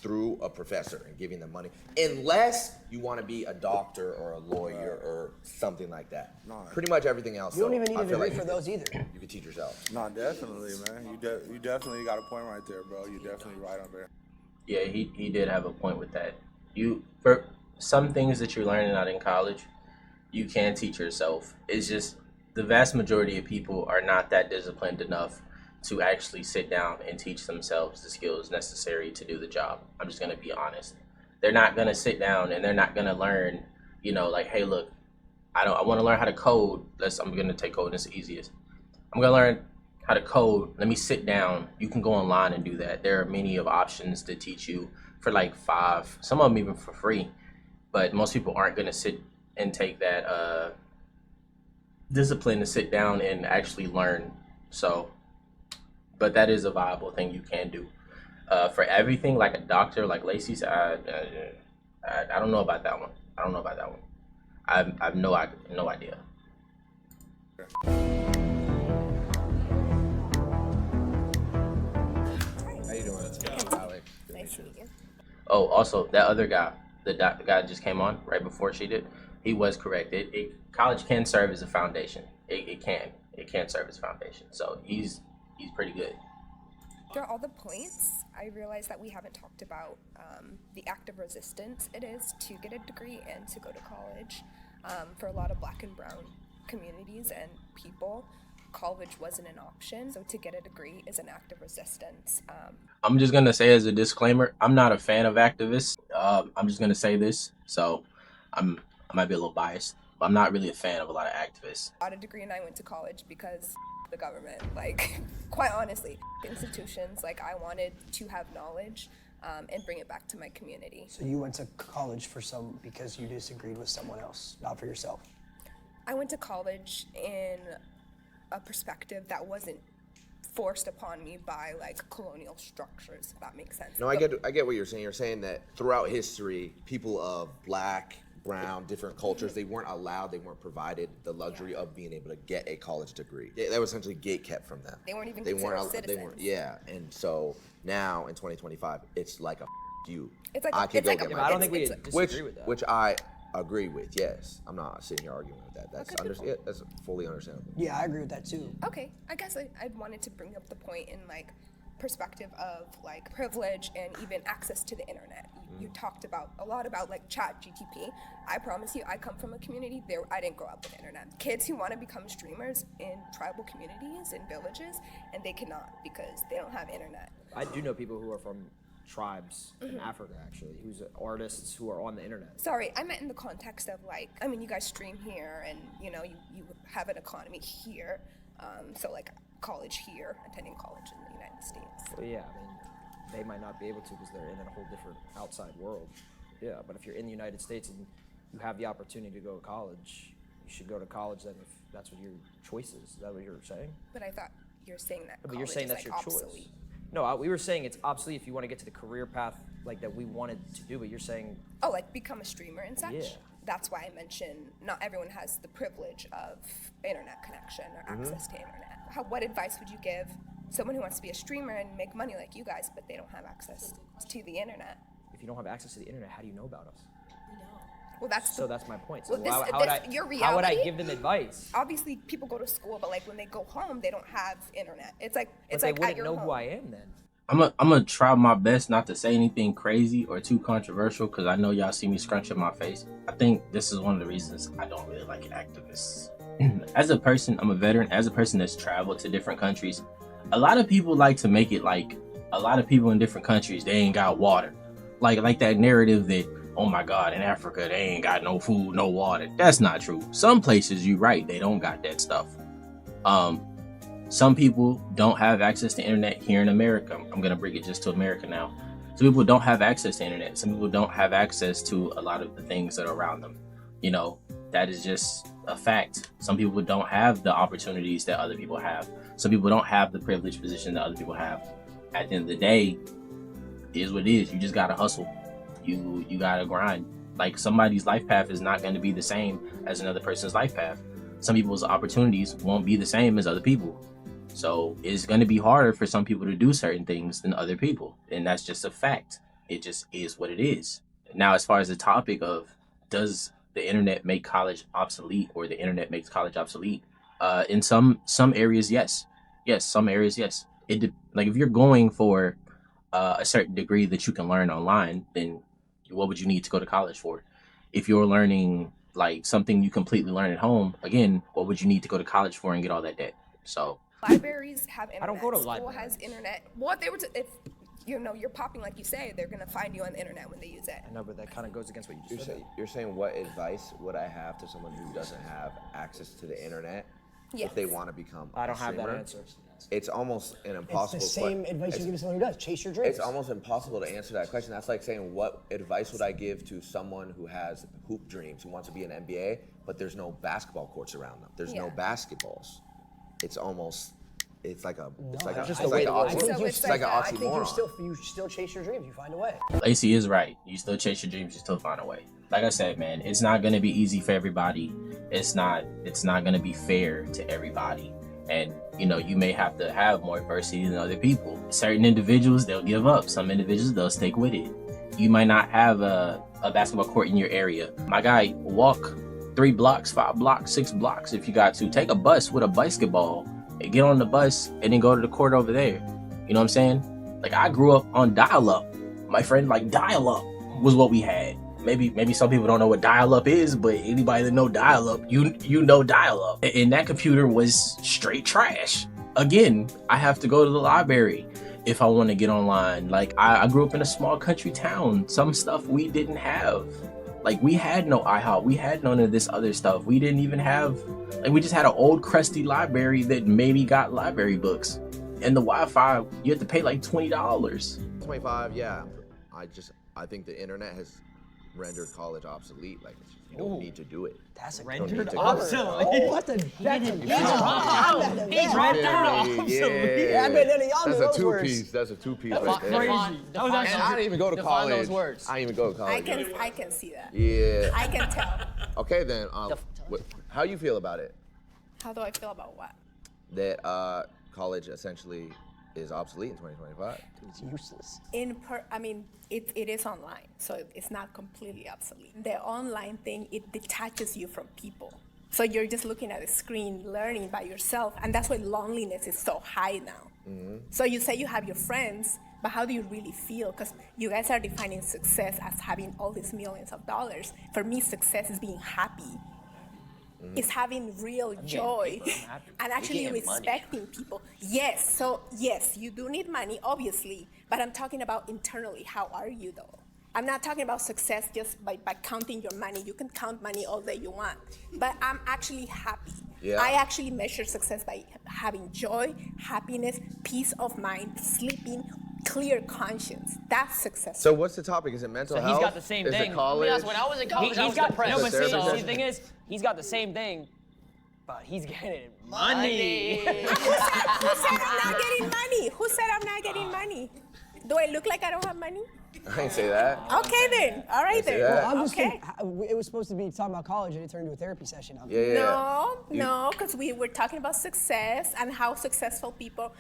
through a professor and giving them money, unless you want to be a doctor or a lawyer or something like that. No. Pretty much everything else. You don't even need I a feel degree like for those either. You can teach yourself. No, definitely, man. You definitely got a point right there, bro. You definitely right on there. Yeah, he did have a point with that. For some things that you're learning out in college, you can teach yourself. It's just the vast majority of people are not that disciplined enough to actually sit down and teach themselves the skills necessary to do the job. I'm just gonna be honest. They're not gonna sit down and they're not gonna learn, like, hey, look, I want to learn how to code. I'm gonna take code. It's the easiest. I'm gonna learn how to code. Let me sit down. You can go online and do that. There are many of options to teach you for like $5, some of them even for free. But most people aren't gonna sit and take that discipline to sit down and actually learn. So, but that is a viable thing you can do. For everything, like a doctor, like Lacey said, I don't know about that one. I've no idea. How you doing, Alex? Nice to meet you. Oh, also, that other guy, the guy that just came on right before she did, he was correct. College can serve as a foundation. It can serve as a foundation. So he's pretty good. After all the points, I realized that we haven't talked about the active resistance it is to get a degree and to go to college. For a lot of Black and brown communities and people, college wasn't an option. So to get a degree is an act of resistance. I'm just gonna say as a disclaimer, I'm not a fan of activists. I'm just gonna say this, so I might be a little biased, but I'm not really a fan of a lot of activists. I got a degree and I went to college because the government, like, quite honestly, institutions, like, I wanted to have knowledge and bring it back to my community. So you went to college because you disagreed with someone else, not for yourself? I went to college in a perspective that wasn't forced upon me by like colonial structures, if that makes sense. No, I get what you're saying. You're saying that throughout history, people of Black, brown, different cultures, they weren't provided the luxury of being able to get a college degree. That was essentially gatekept from them. They weren't even considered citizens. Yeah, and so now in 2025, it's like a you. It's like I don't think we disagree with that. Which I agree with. Yes, I'm not sitting here arguing with that. That's fully understandable. Yeah, I agree with that too. Okay, I guess I wanted to bring up the point in like perspective of like privilege and even access to the internet. You talked a lot about like ChatGTP. I promise you, I come from a community there. I didn't grow up with internet. Kids who want to become streamers in tribal communities and villages, and they cannot because they don't have internet. I do know people who are from tribes in Africa, actually, who's artists who are on the internet. Sorry, I meant in the context of like, I mean, you guys stream here, and you know, you have an economy here, so like college here, attending college in the United States. Well, yeah, I mean, they might not be able to because they're in a whole different outside world. Yeah, but if you're in the United States and you have the opportunity to go to college, you should go to college then if that's what your choice is. Is that what you're saying? But I thought you're saying that but college you're saying is that's like your obsolete. choice. No, we were saying it's obsolete if you want to get to the career path like that we wanted to do, but you're saying... Oh, like become a streamer and such? Yeah. That's why I mentioned not everyone has the privilege of internet connection or access to internet. What advice would you give someone who wants to be a streamer and make money like you guys, but they don't have access to the internet? If you don't have access to the internet, how do you know about us? Well, that's my point. So well, how would I give them advice? Obviously, people go to school, but like when they go home, they don't have internet. It's like they wouldn't know who I am then. I'm gonna try my best not to say anything crazy or too controversial because I know y'all see me scrunching my face. I think this is one of the reasons I don't really like activists. As a person, I'm a veteran. As a person that's traveled to different countries, a lot of people like to make it like a lot of people in different countries, they ain't got water. Like that narrative that, oh my God, in Africa, they ain't got no food, no water. That's not true. Some places, you're right, they don't got that stuff. Some people don't have access to internet here in America. I'm gonna bring it just to America now. Some people don't have access to internet. Some people don't have access to a lot of the things that are around them. You know, that is just a fact. Some people don't have the opportunities that other people have. Some people don't have the privileged position that other people have. At the end of the day, it is what it is. You just gotta hustle. You gotta grind. Like somebody's life path is not gonna be the same as another person's life path. Some people's opportunities won't be the same as other people. So it's going to be harder for some people to do certain things than other people. And that's just a fact. it just is what it is. Now, as far as the topic of does the internet make college obsolete, or the internet makes college obsolete, in some areas, yes. Some areas, yes. Like if you're going for a certain degree that you can learn online, then what would you need to go to college for? If you're learning like something you completely learn at home, again, what would you need to go to college for and get all that debt? So libraries have internet. I don't go to School libraries. has internet. Well, if they were to, if you know you're popping like you say, they're gonna find you on the internet when they use it. I know, but that kind of goes against what you just said. You're saying what advice would I have to someone who doesn't have access to the internet Yes. if they want to become I don't a have that streamer? answer. It's almost an impossible. It's the same advice you give to someone who does. Chase your dreams. It's almost impossible to answer that question. That's like saying, what advice would I give to someone who has hoop dreams, who wants to be an NBA, but there's no basketball courts around them. There's no basketballs. It's almost, it's like a, it's like an oxymoron. You still chase your dreams. You find a way. Lacey is right. You still chase your dreams. You still find a way. Like I said, man, it's not gonna be easy for everybody. It's not gonna be fair to everybody. And you know, you may have to have more adversity than other people. Certain individuals, they'll give up. Some individuals, they'll stick with it. You might not have a basketball court in your area. My guy, walk 3 blocks, 5 blocks, 6 blocks if you got to. Take a bus with a basketball and get on the bus and then go to the court over there. You know what I'm saying? Like, I grew up on dial-up. My friend, like, dial-up was what we had. Maybe some people don't know what dial-up is, but anybody that know dial-up, you know dial-up. And that computer was straight trash. Again, I have to go to the library if I want to get online. Like, I grew up in a small country town. Some stuff we didn't have. Like, we had no IHOP. We had none of this other stuff. We didn't even have, like, we just had an old crusty library that maybe got library books. And the Wi-Fi, you had to pay like $20. 25, yeah. I think the internet has rendered college obsolete. Like, you don't need to do it. That's a rendered obsolete. Oh, what the? He's rendered obsolete. Yeah, I bet none of y'all know That's those a words. two-piece. That's a two-piece That's right there. crazy. And I didn't even go to college. Those words. I didn't even go to college. I can see that. Yeah. I can tell. Okay, then. How you feel about it? How do I feel about what? That college essentially is obsolete in 2025. It's useless. It is online, so it's not completely obsolete. The online thing, it detaches you from people. So you're just looking at a screen, learning by yourself, and that's why loneliness is so high now. Mm-hmm. So you say you have your friends, but how do you really feel? Because you guys are defining success as having all these millions of dollars. For me, success is being happy. It's having real joy and actually respecting people. Yes, so yes, you do need money, obviously, but I'm talking about internally. How are you, though? I'm not talking about success just by counting your money. You can count money all day you want, but I'm actually happy. Yeah. I actually measure success by having joy, happiness, peace of mind, sleeping, clear conscience. That's success. So what's the topic? Is it mental health? He's got the same is thing. It college? Yes, when I was in college, I was depressed. No, but see, Therapist? the thing is, he's got the same thing, but he's getting money. Who said I'm not getting money? Who said I'm not getting money? Do I look like I don't have money? I didn't say that. Okay then. All right then. that. I'm just Okay. it was supposed to be talking about college and it turned into a therapy session. No, because we were talking about success and how successful people,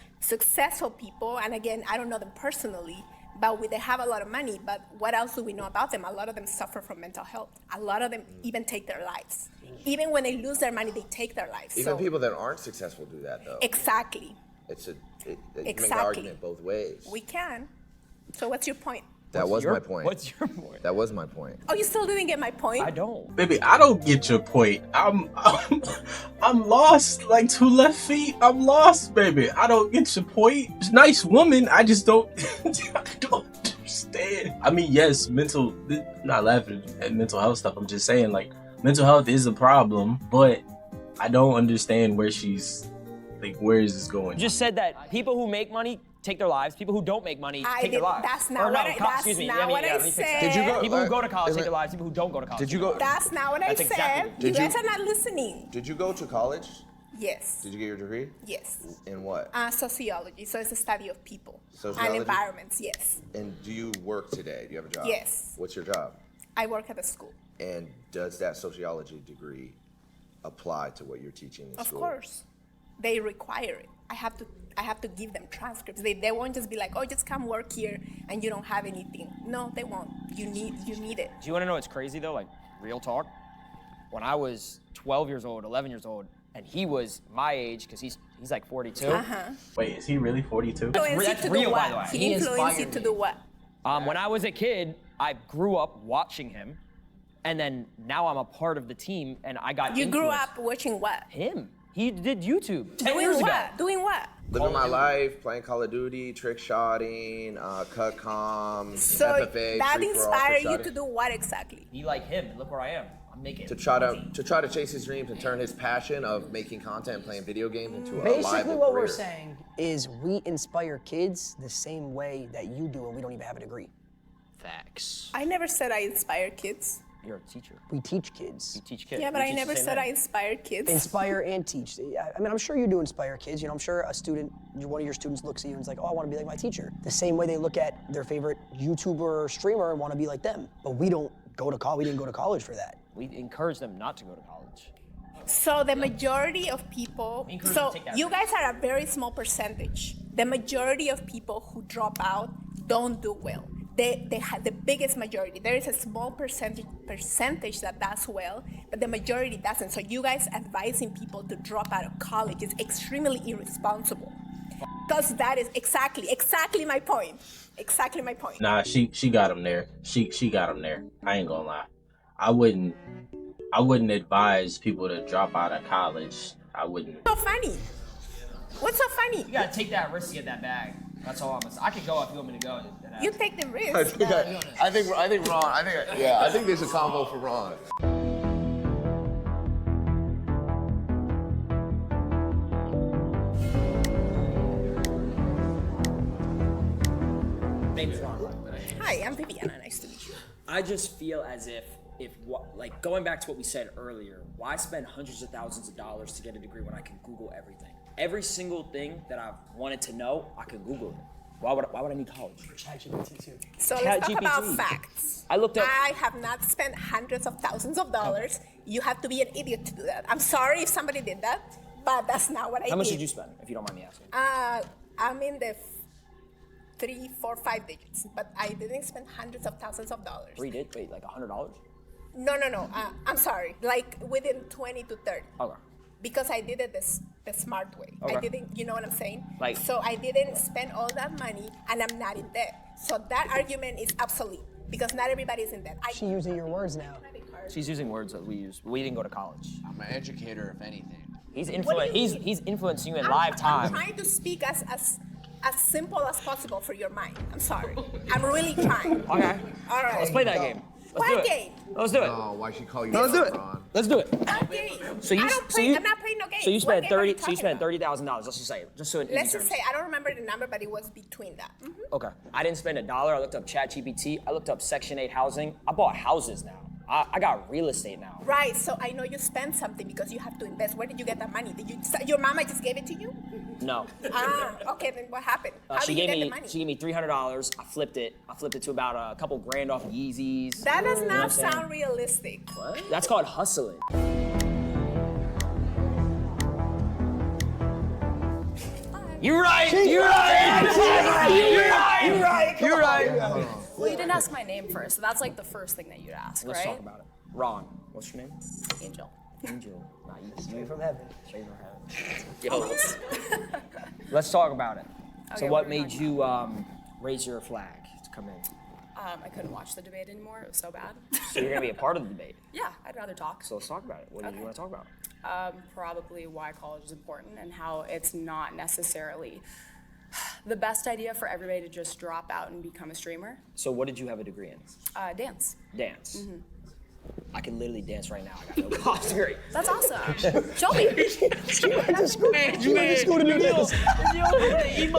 and again, I don't know them personally, but they have a lot of money, but what else do we know about them? A lot of them suffer from mental health. A lot of them even take their lives. Even when they lose their money, they take their lives. Even people that aren't successful do that, though. Exactly. You can make Exactly. the argument both ways. We can. So what's your point? That was my point. What's your point? That was my point. Oh, you still didn't get my point? I don't. Baby, I don't get your point. I'm lost. Like 2 left feet. I'm lost, baby. I don't get your point. It's a nice woman. I just don't. I don't understand. I mean, yes, I'm not laughing at mental health stuff. I'm just saying, like, mental health is a problem, but I don't understand where she's. Like, where is this going? You just said that people who make money take their lives. People who don't make money take their lives. That's not what I said. Did you go? People who go to college take their lives. People who don't go to college. Did you go? That's not what I said. Exactly. You guys are not listening. Did you go to college? Yes. Did you get your degree? Yes. In what? Sociology. So it's a study of people Sociology? and environments. Yes. And do you work today? Do you have a job? Yes. What's your job? I work at a school. And does that sociology degree apply to what you're teaching in school? Of course. they require it. I have to give them transcripts. They won't just be like, oh, just come work here and you don't have anything. No, they won't. You need it. Do you want to know what's crazy though? Like, real talk. When I was 12 years old, 11 years old, and he was my age, because he's like 42. Wait, is he really 42? That's real, by the way. He influenced you to do what? When I was a kid, I grew up watching him, and then now I'm a part of the team, and I got You grew influenced. up watching what? Him. He did YouTube 10 Doing years what? ago. Doing what? Living my life, playing Call of Duty, trick shotting, cut comms, So FFA, that free for all, inspired trick you shotting. to do what exactly? Be like him, and look where I am. I'm making To try to chase his dreams and turn his passion of making content and playing video games into a Basically, viable what career. we're saying is we inspire kids the same way that you do, and we don't even have a degree. Facts. I never said I inspire kids. You're a teacher. We teach kids. You teach kids. Yeah, but We I teach the never same said thing. I inspired kids. Inspire and teach. I mean, I'm sure you do inspire kids. You know, I'm sure a student, one of your students looks at you and is like, oh, I want to be like my teacher. The same way they look at their favorite YouTuber or streamer and want to be like them. But we don't go to college. We didn't go to college for that. We encourage them not to go to college. So the majority of people, encourage so them to take that you risk. guys are a very small percentage. The majority of people who drop out don't do well. They have the biggest majority. There is a small percentage that does well, but the majority doesn't. So you guys advising people to drop out of college is extremely irresponsible. Because that is exactly my point. Exactly my point. Nah, she got him there. She got him there. I ain't gonna lie. I wouldn't advise people to drop out of college. I wouldn't. So funny. What's so funny? You gotta take that risk to get that bag. That's all I'm gonna say. I could go if you want me to go. You take the risk. I think Ron. I think there's a combo for Ron. Name's Ron. Hi, I'm Viviana. Nice to meet you. I just feel as if like going back to what we said earlier, why spend hundreds of thousands of dollars to get a degree when I can Google everything? Every single thing that I've wanted to know, I can Google it. Why would I need college? ChatGPT too. So let's talk about ChatGPT. facts. I looked up. I have not spent hundreds of thousands of dollars. You have to be an idiot to do that. I'm sorry if somebody did that, but that's not what I did. How much did you spend, if you don't mind me asking? I'm in the 3, 4, 5 digits, but I didn't spend hundreds of thousands of dollars. Wait, like $100? No. I'm sorry. Like within 20 to 30. Okay. Because I did it the smart way. I Okay. didn't, you know what I'm saying? Like- So I didn't spend all that money and I'm not in debt. So that argument is obsolete because not everybody's in debt. She's using your words now. She's using words that we use. We didn't go to college. I'm an educator, if anything. He's What do you mean? He's influencing you in live I'm time. trying to speak as simple as possible for your mind. I'm sorry. I'm really trying. Okay. All right. Let's play that game. Let's What do it. game? Let's do it. Oh, why she call you Let's do it. Ron? Let's do it. What game? So you, I don't so play, you, I'm not playing no game. so you What spent game are you 30. So you spent talking $30,000. Let's just say it. Just so it. Let's just say I don't remember the number, but it was between that. Okay. I didn't spend $1. I looked up ChatGPT. I looked up Section 8 housing. I bought houses now. I got real estate now. Right. So I know you spent something because you have to invest. Where did you get that money? Did you? Your mama just gave it to you? No. Okay. Then what happened? How She did you gave get me the money? she gave me $300. I flipped it. I flipped it to about a couple grand off Yeezys. That does You know what I'm not saying? sound realistic. What? That's called hustling. You're right. You're right. You're right. Well, you didn't ask my name first, so that's like the first thing that you'd ask, Let's right? talk about it. Ron, what's your name? Angel. Angel. Not you. Straight from heaven. Straight from heaven. Yo, let's talk about it. So Okay, what what are we made you raise your flag to come in? I couldn't watch the debate anymore. It was so bad. So you're gonna be a part of the debate. Yeah, I'd rather talk. So let's talk about it. What do you want to talk about? Probably why college is important and how it's not necessarily the best idea for everybody to just drop out and become a streamer. So what did you have a degree in? Dance. Dance. Mhm. I can literally dance right now. I got no college degree. That's awesome. Show me. She went to school to do this. You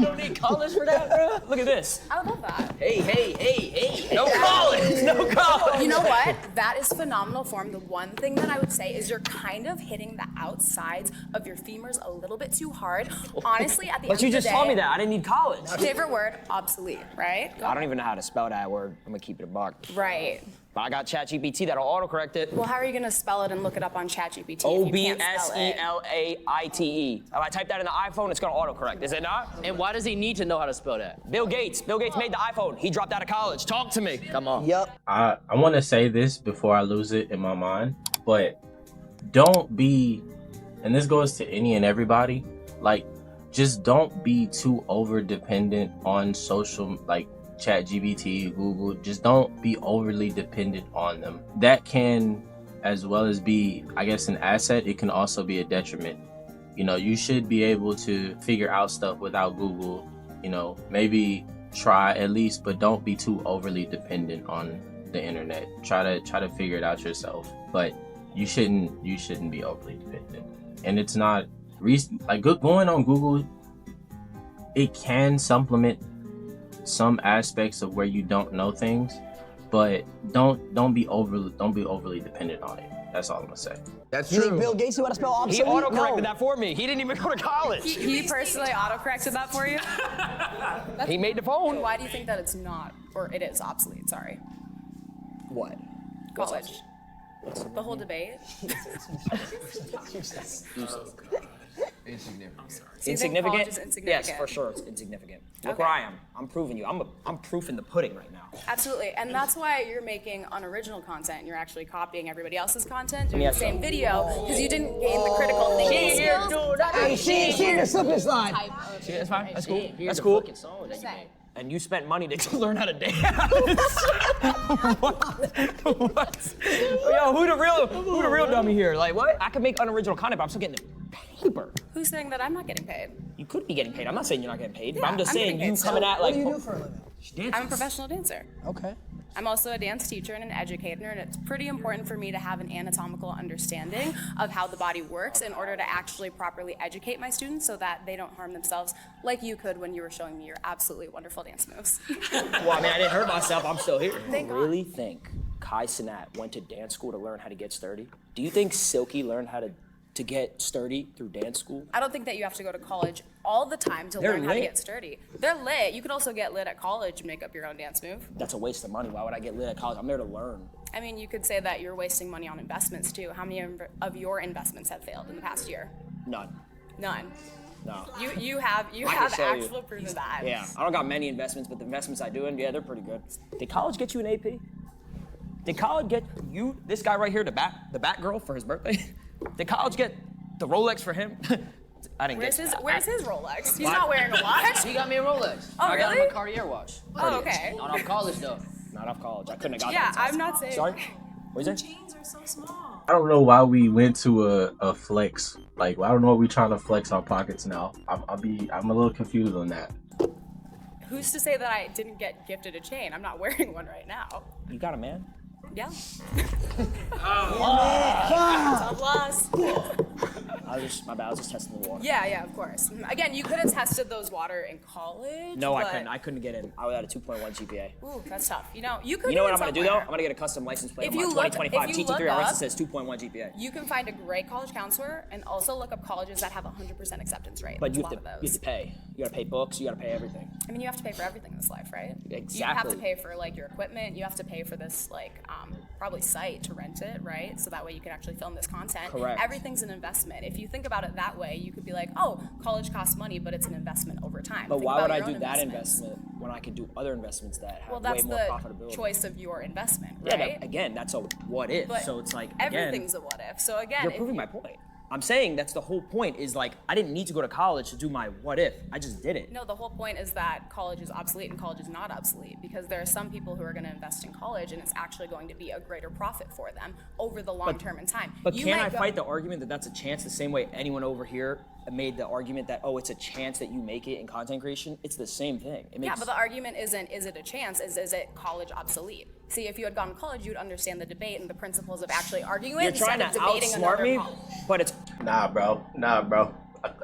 don't need college for that, bro. Look at this. I love that. Hey. No college. There's no college. You know what? That is phenomenal form. The one thing that I would say is you're kind of hitting the outsides of your femurs a little bit too hard. Honestly, at the end of the day. But you just told me that. I didn't need college. Favorite word, obsolete, right? I don't even know how to spell that word. I'm gonna keep it a buck. Right. But I got ChatGPT that'll autocorrect it. Well, how are you gonna spell it and look it up on ChatGPT? OBSELAITE. If I type that in the iPhone, it's gonna autocorrect, is it not? And why does he need to know how to spell that? Bill Gates. Bill Gates made the iPhone. He dropped out of college. Talk to me. Come on. Yep. I want to say this before I lose it in my mind, but don't be, and this goes to any and everybody, like, just don't be too over dependent on social, like ChatGPT, Google. Just don't be overly dependent on them. That can, as well as be, I guess, an asset, it can also be a detriment. You know, you should be able to figure out stuff without Google. You know, maybe try at least, but don't be too overly dependent on the internet. Try to figure it out yourself, but you shouldn't be overly dependent. And it's not like going on Google, it can supplement some aspects of where you don't know things, but don't be overly dependent on it. That's all I'm gonna say. That's You true. think Bill Gates knew how to spell obsolete? He autocorrected No. that for me. He didn't even go to college. He personally autocorrected that for you? He made the phone. Why do you think that it's not, or it is obsolete, sorry? What? College. The whole debate? Insignificant. So you think Insignificant? college is insignificant? Yes, for sure it's insignificant. Look Okay. where I am. I'm proving you. I'm proof in the pudding right now. Absolutely, and that's why you're making unoriginal content and you're actually copying everybody else's content, doing Yes, the same sir. video, because you didn't gain the critical thinking skills. Hey, she the slip and slide. See, that's fine. That's cool. Here's That's the cool. fucking song that you made. And you spent money to learn how to dance. What? Yo, who the real dummy here? Like what? I can make unoriginal content, but I'm still getting paper. Who's saying that I'm not getting paid? You could be getting paid. I'm not saying you're not getting paid, but Yeah, I'm just I'm saying getting you paid. coming at like. What do you do for a living? She dances. I'm a professional dancer. Okay. I'm also a dance teacher and an educator, and it's pretty important for me to have an anatomical understanding of how the body works in order to actually properly educate my students so that they don't harm themselves like you could when you were showing me your absolutely wonderful dance moves. Well, I mean, I didn't hurt myself. I'm still here. Thank God. Really think Kai Cenat went to dance school to learn how to get sturdy? Do you think Silky learned how to get sturdy through dance school? I don't think that you have to go to college all the time to They're learn how to lit. get sturdy. They're lit. You could also get lit at college and make up your own dance move. That's a waste of money. Why would I get lit at college? I'm there to learn. I mean, you could say that you're wasting money on investments too. How many of your investments have failed in the past year? None. None. No. You have I can have show you. actual proof of that. Yeah, I don't got many investments, but the investments I do, and yeah, they're pretty good. Did college get you an AP? Did college get you, this guy right here, the bat girl for his birthday? Did college get the Rolex for him? I didn't Where's get his Rolex? He's What? not wearing a watch. He got me a Rolex. Oh, I got him really? a Cartier watch. Oh, okay. Not off college though. Not off college. I couldn't have got Yeah, that. I'm not saying. Sorry? What is it? Jeans are so small. I don't know why we went to a flex. Like, I don't know what we trying to flex our pockets now. I'm a little confused on that. Who's to say that I didn't get gifted a chain? I'm not wearing one right now. You got a man? Yeah. Oh. Tough loss. My bad, I was just testing the water. Yeah, of course. Again, you could have tested those water in college. No, I but- couldn't. I couldn't get in. I was at a 2.1 GPA. Ooh, that's tough. You know, you could. You know what get I'm gonna do though? somewhere. I'm gonna get a custom license plate If on my you look- 2025 if you TT3 look RS up- that says 2.1 GPA. You can find a great college counselor and also look up colleges that have 100% acceptance rate. But There's you a have, lot to, of you those. have to pay. You gotta pay books. You gotta pay everything. I mean, you have to pay for everything in this life, right? You have Exactly. to pay for like your equipment. You have to pay for this probably site to rent it, right? So that way you can actually film this content. Correct. Everything's an investment. If you think about it that way, you could be like, oh, college costs money, but it's an investment over time. But Think why about would I your do own that investments. investment when I could do other investments that have Well, way that's more the profitability? choice of your investment, Yeah, right? but again, that's a what if. But so it's like everything's again, a what if. So again, you're if proving my point. I'm saying that's the whole point. Is like I didn't need to go to college to do my what if. I just did it. No, the whole point is that college is obsolete and college is not obsolete because there are some people who are going to invest in college and it's actually going to be a greater profit for them over the long term in time. But You can might I go- fight the argument that that's a chance the same way anyone over here made the argument that, oh, it's a chance that you make it in content creation? It's the same thing. It Yeah, makes, but the argument isn't, is it a chance? Is it college obsolete? See, if you had gone to college, you'd understand the debate and the principles of actually arguing you're instead trying of to debating outsmart another me, college. but it's Nah, bro.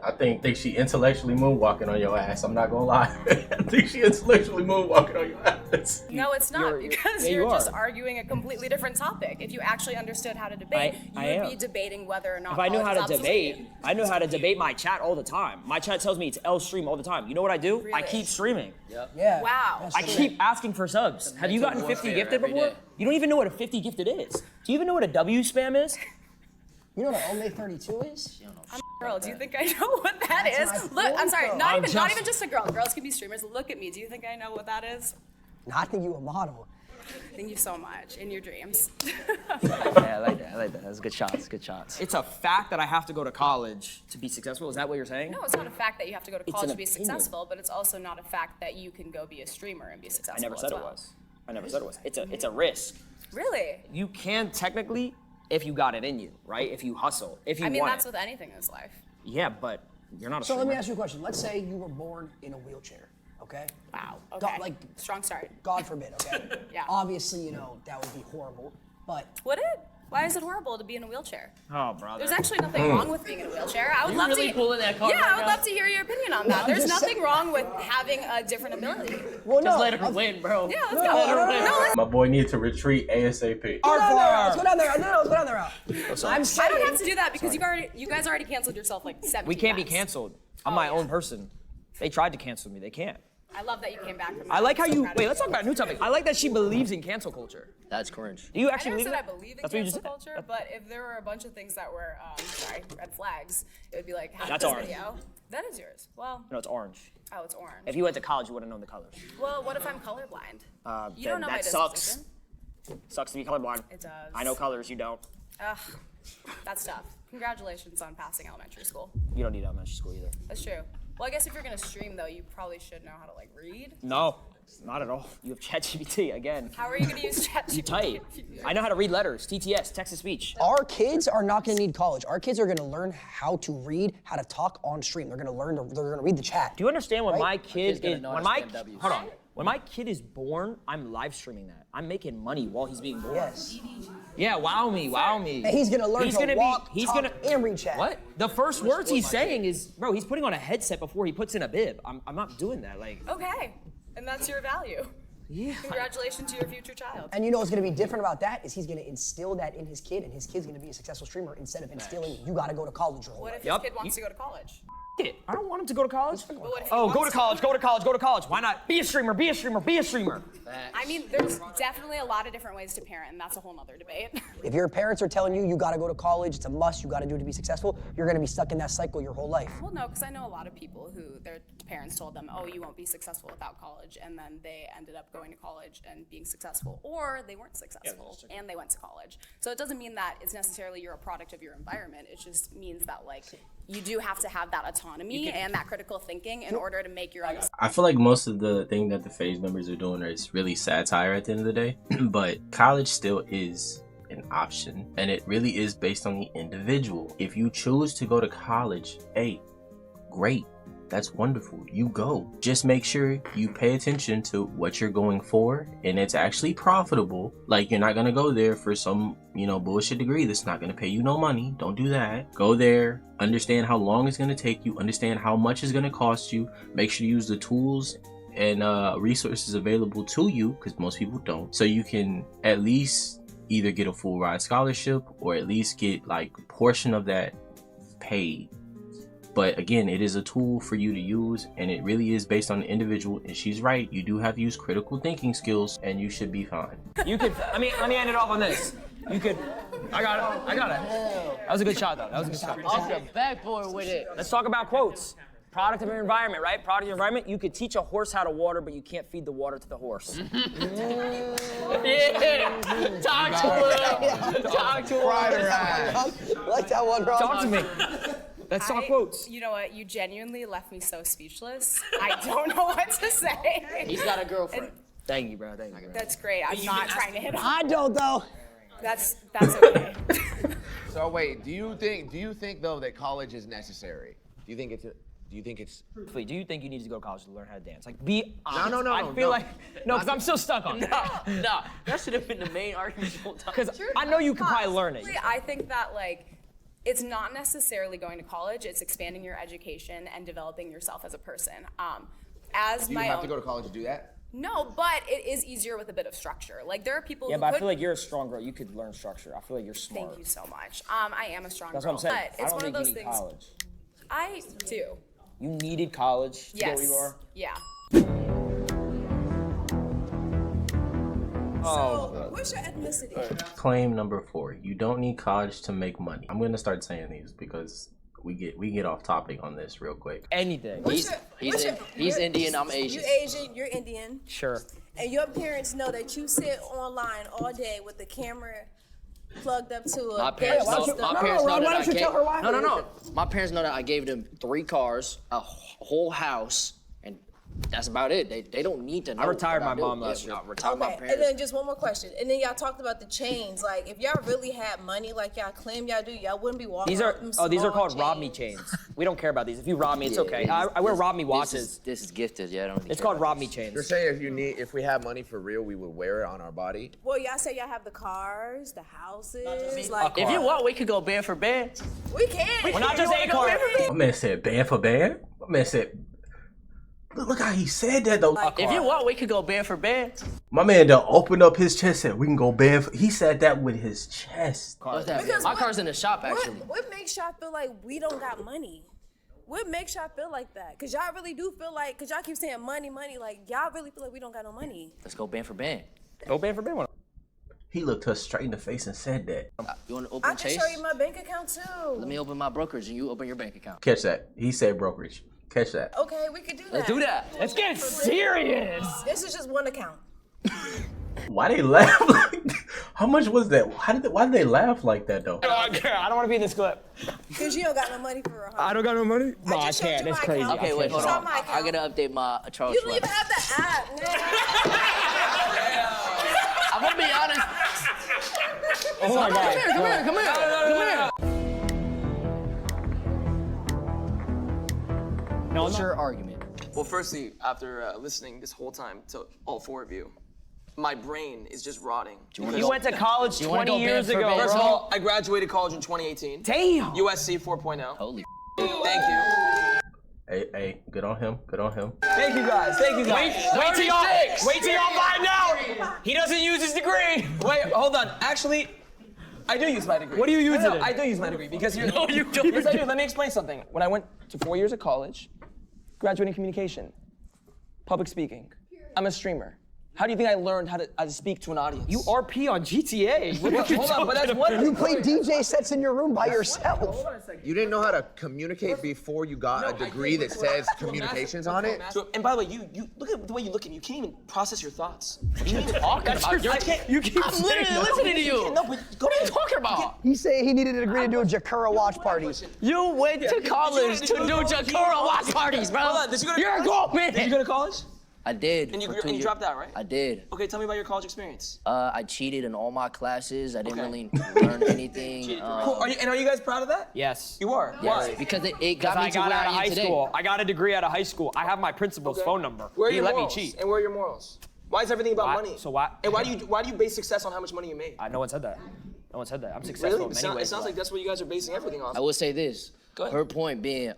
I think she intellectually moonwalking on your ass. I'm not gonna lie. I think she intellectually moonwalking on your ass. No, it's not, because yeah, you're you just are. arguing a completely different topic. If you actually understood how to debate, I you would am. be debating whether or not If I knew how to college is debate, obsolete. I know how to debate my chat all the time. My chat tells me it's L stream all the time. You know what I do? I Really? keep streaming. Yeah. Wow. I keep asking for subs. Have you gotten 50 gifted every before? day. You don't even know what a 50 gifted is. Do you even know what a W spam is? You know what Omni 32 is? I'm a girl. Do you think I know what that That's is? my Look, I'm point, sorry. though. Not even just a girl. Girls can be streamers. Look at me. Do you think I know what that is? I think you a model. Thank you so much. In your dreams. Yeah, I like that. I like that. That's good shots. Good shots. It's a fact that I have to go to college to be successful. Is that what you're saying? No, it's not a fact that you have to go to It's college an to be opinion. successful, but it's also not a fact that you can go be a streamer and be I successful. never said as it well. was. I never said it was. It's a risk. Really? You can technically, if you got it in you, right? If you hustle, if you I mean, want that's it. with anything in this life. Yeah, but you're not a So streamer. let me ask you a question. Let's say you were born in a wheelchair, okay? Wow. Okay. God, like, strong start. God forbid, okay? Yeah. Obviously, you know, that would be horrible, but Would it? Why is it horrible to be in a wheelchair? Oh, brother. There's actually nothing wrong with being in a wheelchair. I would You love really to. pulling that card Yeah, right I would now? love to hear your opinion on that. I'm There's just nothing wrong with having a different ability. well, Just no. let her win, bro. Yeah, let's go. No, let's My boy needs to retreat ASAP. Let's go down there. No, let's go down there. I'm I saying. don't have to do that because you guys already canceled yourself like 17 We can't be times. canceled. I'm my own person. They tried to cancel me. They can't. I love that you came back from that. I like how I'm so you. proud of Wait, you. let's talk about a new topic. I like that she believes in cancel culture. That's cringe. Do you I actually never believe said it? I believe in That's what you cancel just said. culture, but if there were a bunch of things that were, red flags, it would be like, have That's this ours. video. That is yours. Well, No, it's orange. oh, it's orange. If you went to college, you would have known the colors. Well, what if I'm colorblind? You Then don't know my that sucks. disposition. Sucks to be colorblind. It does. I know colors. You don't. Ugh, that's tough. Congratulations on passing elementary school. You don't need elementary school either. That's true. Well, I guess if you're gonna stream though, you probably should know how to like read. No, not at all. You have ChatGPT again. How are you gonna use ChatGPT? You type. I know how to read letters. TTS, text to speech. Our kids are not going to need college. Our kids are going to learn how to read, how to talk on stream. They're going to learn. They're going to read the chat. Do you understand when Right? my kid gonna is know how when to my spam W's. hold on when my kid is born? I'm live streaming that. I'm making money while he's being born. Yes. Yeah, wow me. And he's going to learn to walk, talk, and read chat. What? The first words he's saying is, bro, he's putting on a headset before he puts in a bib. I'm not doing that. Like, Okay, and that's your value. yeah. Congratulations to your future child. And you know what's going to be different about that is he's going to instill that in his kid, and his kid's going to be a successful streamer instead of instilling you got to go to college your whole What life. if his kid wants to go to college? It. I don't want him to go to college. But what if he Oh, go wants to college, go to college, go to college. Why not? Be a streamer, be a streamer, be a streamer. I mean, there's definitely a lot of different ways to parent, and that's a whole nother debate. If your parents are telling you got to go to college, it's a must, you got to do it to be successful, you're going to be stuck in that cycle your whole life. Well, no, because I know a lot of people who their parents told them, oh, you won't be successful without college, and then they ended up going to college and being successful, or they weren't successful and they went to college. So it doesn't mean that it's necessarily you're a product of your environment. It just means that, like, you do have to have that autonomy and that critical thinking in order to make your own. I feel like most of the thing that the Faze members are doing is really satire at the end of the day, but college still is an option, and it really is based on the individual. If you choose to go to college, hey, great. That's wonderful. You go. Just make sure you pay attention to what you're going for and it's actually profitable. Like, you're not going to go there for some, bullshit degree that's not going to pay you no money. Don't do that. Go there, understand how long it's going to take you, understand how much it's going to cost you. Make sure you use the tools and resources available to you, because most people don't. So you can at least either get a full ride scholarship or at least get like a portion of that paid. But again, it is a tool for you to use, and it really is based on the individual. And she's right, you do have to use critical thinking skills, and you should be fine. You could, let me end it off on this. You could, I got it. That was a good shot though, that was a good shot. Off the backboard with it. Let's talk about quotes. Product of your environment, right? Product of your environment. You could teach a horse how to water, but you can't feed the water to the horse. Yeah. Talk to him. Talk to him. Like that one, bro. Talk to me. Let's talk quotes. You know what? You genuinely left me so speechless. I don't know what to say. He's got a girlfriend. Thank you, bro. Thank you, bro. That's great. I'm not trying to hit on. I don't, though. That's okay. So wait, do you think though that college is necessary? Do you think it's Wait, do you think you need to go to college to learn how to dance? Like, be honest. No, I feel like because I'm still stuck on that. No, that should have been the main argument the whole time. Because I know you could probably learn it. I think that, like, It's not necessarily going to college. It's expanding your education and developing yourself as a person. Do you have to go to college to do that? No, but it is easier with a bit of structure. Like there are people Yeah, who but I could, feel like you're a strong girl. You could learn structure. I feel like you're smart. Thank you so much. I am a strong That's girl. what I'm saying. But it's I don't one of think those you need things. college. I do. You needed college to get Yes. where you are? Yeah. So, what's your ethnicity? Claim number 4. You don't need college to make money. I'm gonna start saying these because we get off topic on this real quick. Anything. He's Indian, I'm Asian. You Asian, you're Indian. Sure. And your parents know that you sit online all day with the camera plugged up to a My parents know. My parents know that I gave. tell her why? No. My parents know that I gave them 3 cars, a whole house, and that's about it. They don't need to know. I retired my about mom it. last Yeah, year. I retired my Okay, parents. and then just one more question. And then y'all talked about the chains. Like, if y'all really had money like y'all claim y'all do, y'all wouldn't be walking These are around with them these are small called rob me chains. We don't care about these. If you rob me, it's Yeah, okay. I wear rob me watches. This is gifted. Yeah, I don't. Really It's care called about rob me this. chains. You're saying if we had money for real, we would wear it on our body? Well, y'all say y'all have the cars, the houses. Like, If you want, we could go band for band. we can. We're not just a car. My man said band for band. My man said, look how he said that though. If you want, we could go band for band. My man done opened up his chest and said we can go band for. He said that with his chest. What's that? Because My what- car's in the shop actually. What makes y'all feel like we don't got money? What makes y'all feel like that? Cause y'all really do feel like, cause y'all keep saying money, like y'all really feel like we don't got no money. Let's go band for band. Go band for band one. He looked us straight in the face and said that. You want to open I can Chase? show you my bank account too. Let me open my brokerage and you open your bank account. Catch that. He said brokerage. Catch that. Okay, we could do that. Let's do that. Let's get serious. This is just one account. Why they laugh like that? How much was that? Why did they laugh like that though? I don't want to be in this clip. Cause you don't got no money for a I don't got no money. No, I just showed can't. you That's my crazy. account. Okay, wait, hold Show on. my I account. gotta update my Charles You don't Schwab. even have the app, man. I'm gonna be honest. Oh my God. Come here. No, What's your argument? Well, firstly, after listening this whole time to all 4 of you, my brain is just rotting. You went to college 20 years ago, First of bro. all, I graduated college in 2018. Damn. USC 4.0. Holy. Thank you. Hey, good on him. Good on him. Thank you guys. Thank you guys. Wait till y'all find out. He doesn't use his degree. Wait, hold on. Actually, I do use my degree. What do you use No, it in? I do use my degree because you're. No, you don't. Yes, I do. Let me explain something. When I went to 4 years of college, graduating communication, public speaking. I'm a streamer. How do you think I learned how to speak to an audience? You RP on GTA. What Well, are you hold on, but that's talking one. about? You play DJ sets in your room by yourself. You didn't know how to communicate before you got a degree that says communications on it? So, and by the way, you look at the way you look at me. You can't even process your thoughts. What are you even talking about? You keep I'm saying literally that. listening to you. No, but go What are you talking about? He said he needed a degree to do a Jakura watch party. You went to college to do Jakura watch parties, bro. Hold on, did you go to You're a college? grown man. Did you go to college? I did. And you, for 2 and you years. dropped out, right? I did. Okay, tell me about your college experience. I cheated in all my classes. I didn't Okay. really learn anything. Cool. Are you guys proud of that? Yes. You are. Yes, Why? because it got me I to got where out of I am high today. school. I got a degree out of high school. I have my principal's phone number. Where are He your let morals? me cheat. And where are your morals? Why is everything about Why- money? so why- And why do you base success on how much money you made? No one said that. No one said that. I'm successful Really? in many ways. It sounds like that's what you guys are basing everything off. I will say this. Go ahead. Her point being,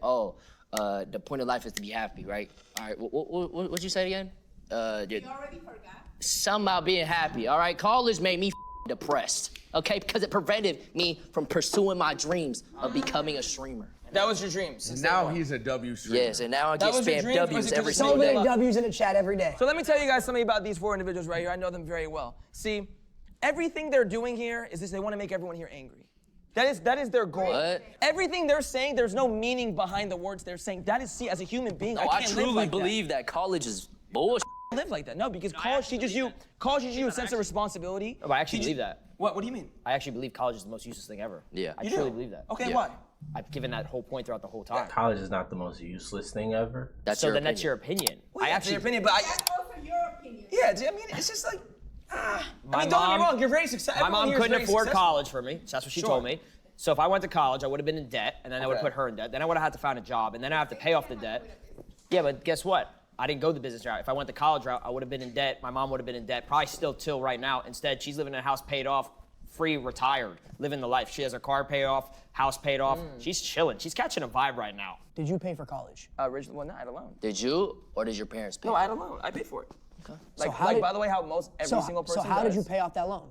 the point of life is to be happy, right? All right. What'd you say again? You already forgot. Something about being happy. All right. College made me depressed. Okay, because it prevented me from pursuing my dreams of becoming a streamer. That was your dreams. And now he's a W streamer. Yes, and now I That get was your spam dream? Or is W's it 'cause every it's single So day. many W's in the chat every day. So let me tell you guys something about these 4 individuals right here. I know them very well. See, everything they're doing here is this: they want to make everyone here angry. That is their goal. What? Everything they're saying, there's no meaning behind the words they're saying. That is, see, as a human being, No, I I can't truly live like believe that college is bullshit. that. Live like that. No, because college teaches you a sense of responsibility. Oh, I actually believe that. What do you mean? I actually believe college is the most useless thing ever. Yeah. I You truly do? believe that. Okay, Yeah. why? I've given that whole point throughout the whole time. College is not the most useless thing ever. That's So your then that's opinion. your opinion. Well, I yeah, actually, it's your opinion, but yeah, I mean, it's just like, I mean, don't get me wrong, you're very successful. my mom couldn't afford college for me, so that's what she Sure. told me. So if I went to college, I would have been in debt, and then I would have Okay. put her in debt. Then I would have had to find a job, and then I have to pay off the debt. Yeah, but guess what? I didn't go the business route. If I went the college route, I would have been in debt. My mom would have been in debt, probably still till right now. Instead, she's living in a house paid off free, retired, living the life. She has her car paid off, house paid off. She's chilling. She's catching a vibe right now. Did you pay for college? Originally, well, no, I had a loan. Did you, or did your parents pay? No, I had a loan. I paid for it. Okay. Like, by the way, how most every single person So how did does. you pay off that loan?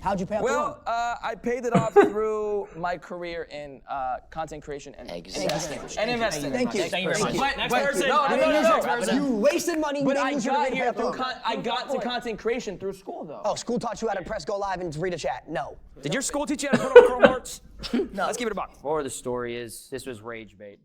How'd you pay off the loan? Well, I paid it off through my career in content creation and Exactly. and investing. Thank you. Thank you very much. But, Next but- person. No. You wasted money. But you I didn't use your got degree to pay here off the through loan. I got to content creation through school though. Oh, school taught you how to press go live and read a chat. No. Did your school teach you how to put on Chrome hearts? No. Let's give it a buck. Moral of the story is this was rage bait.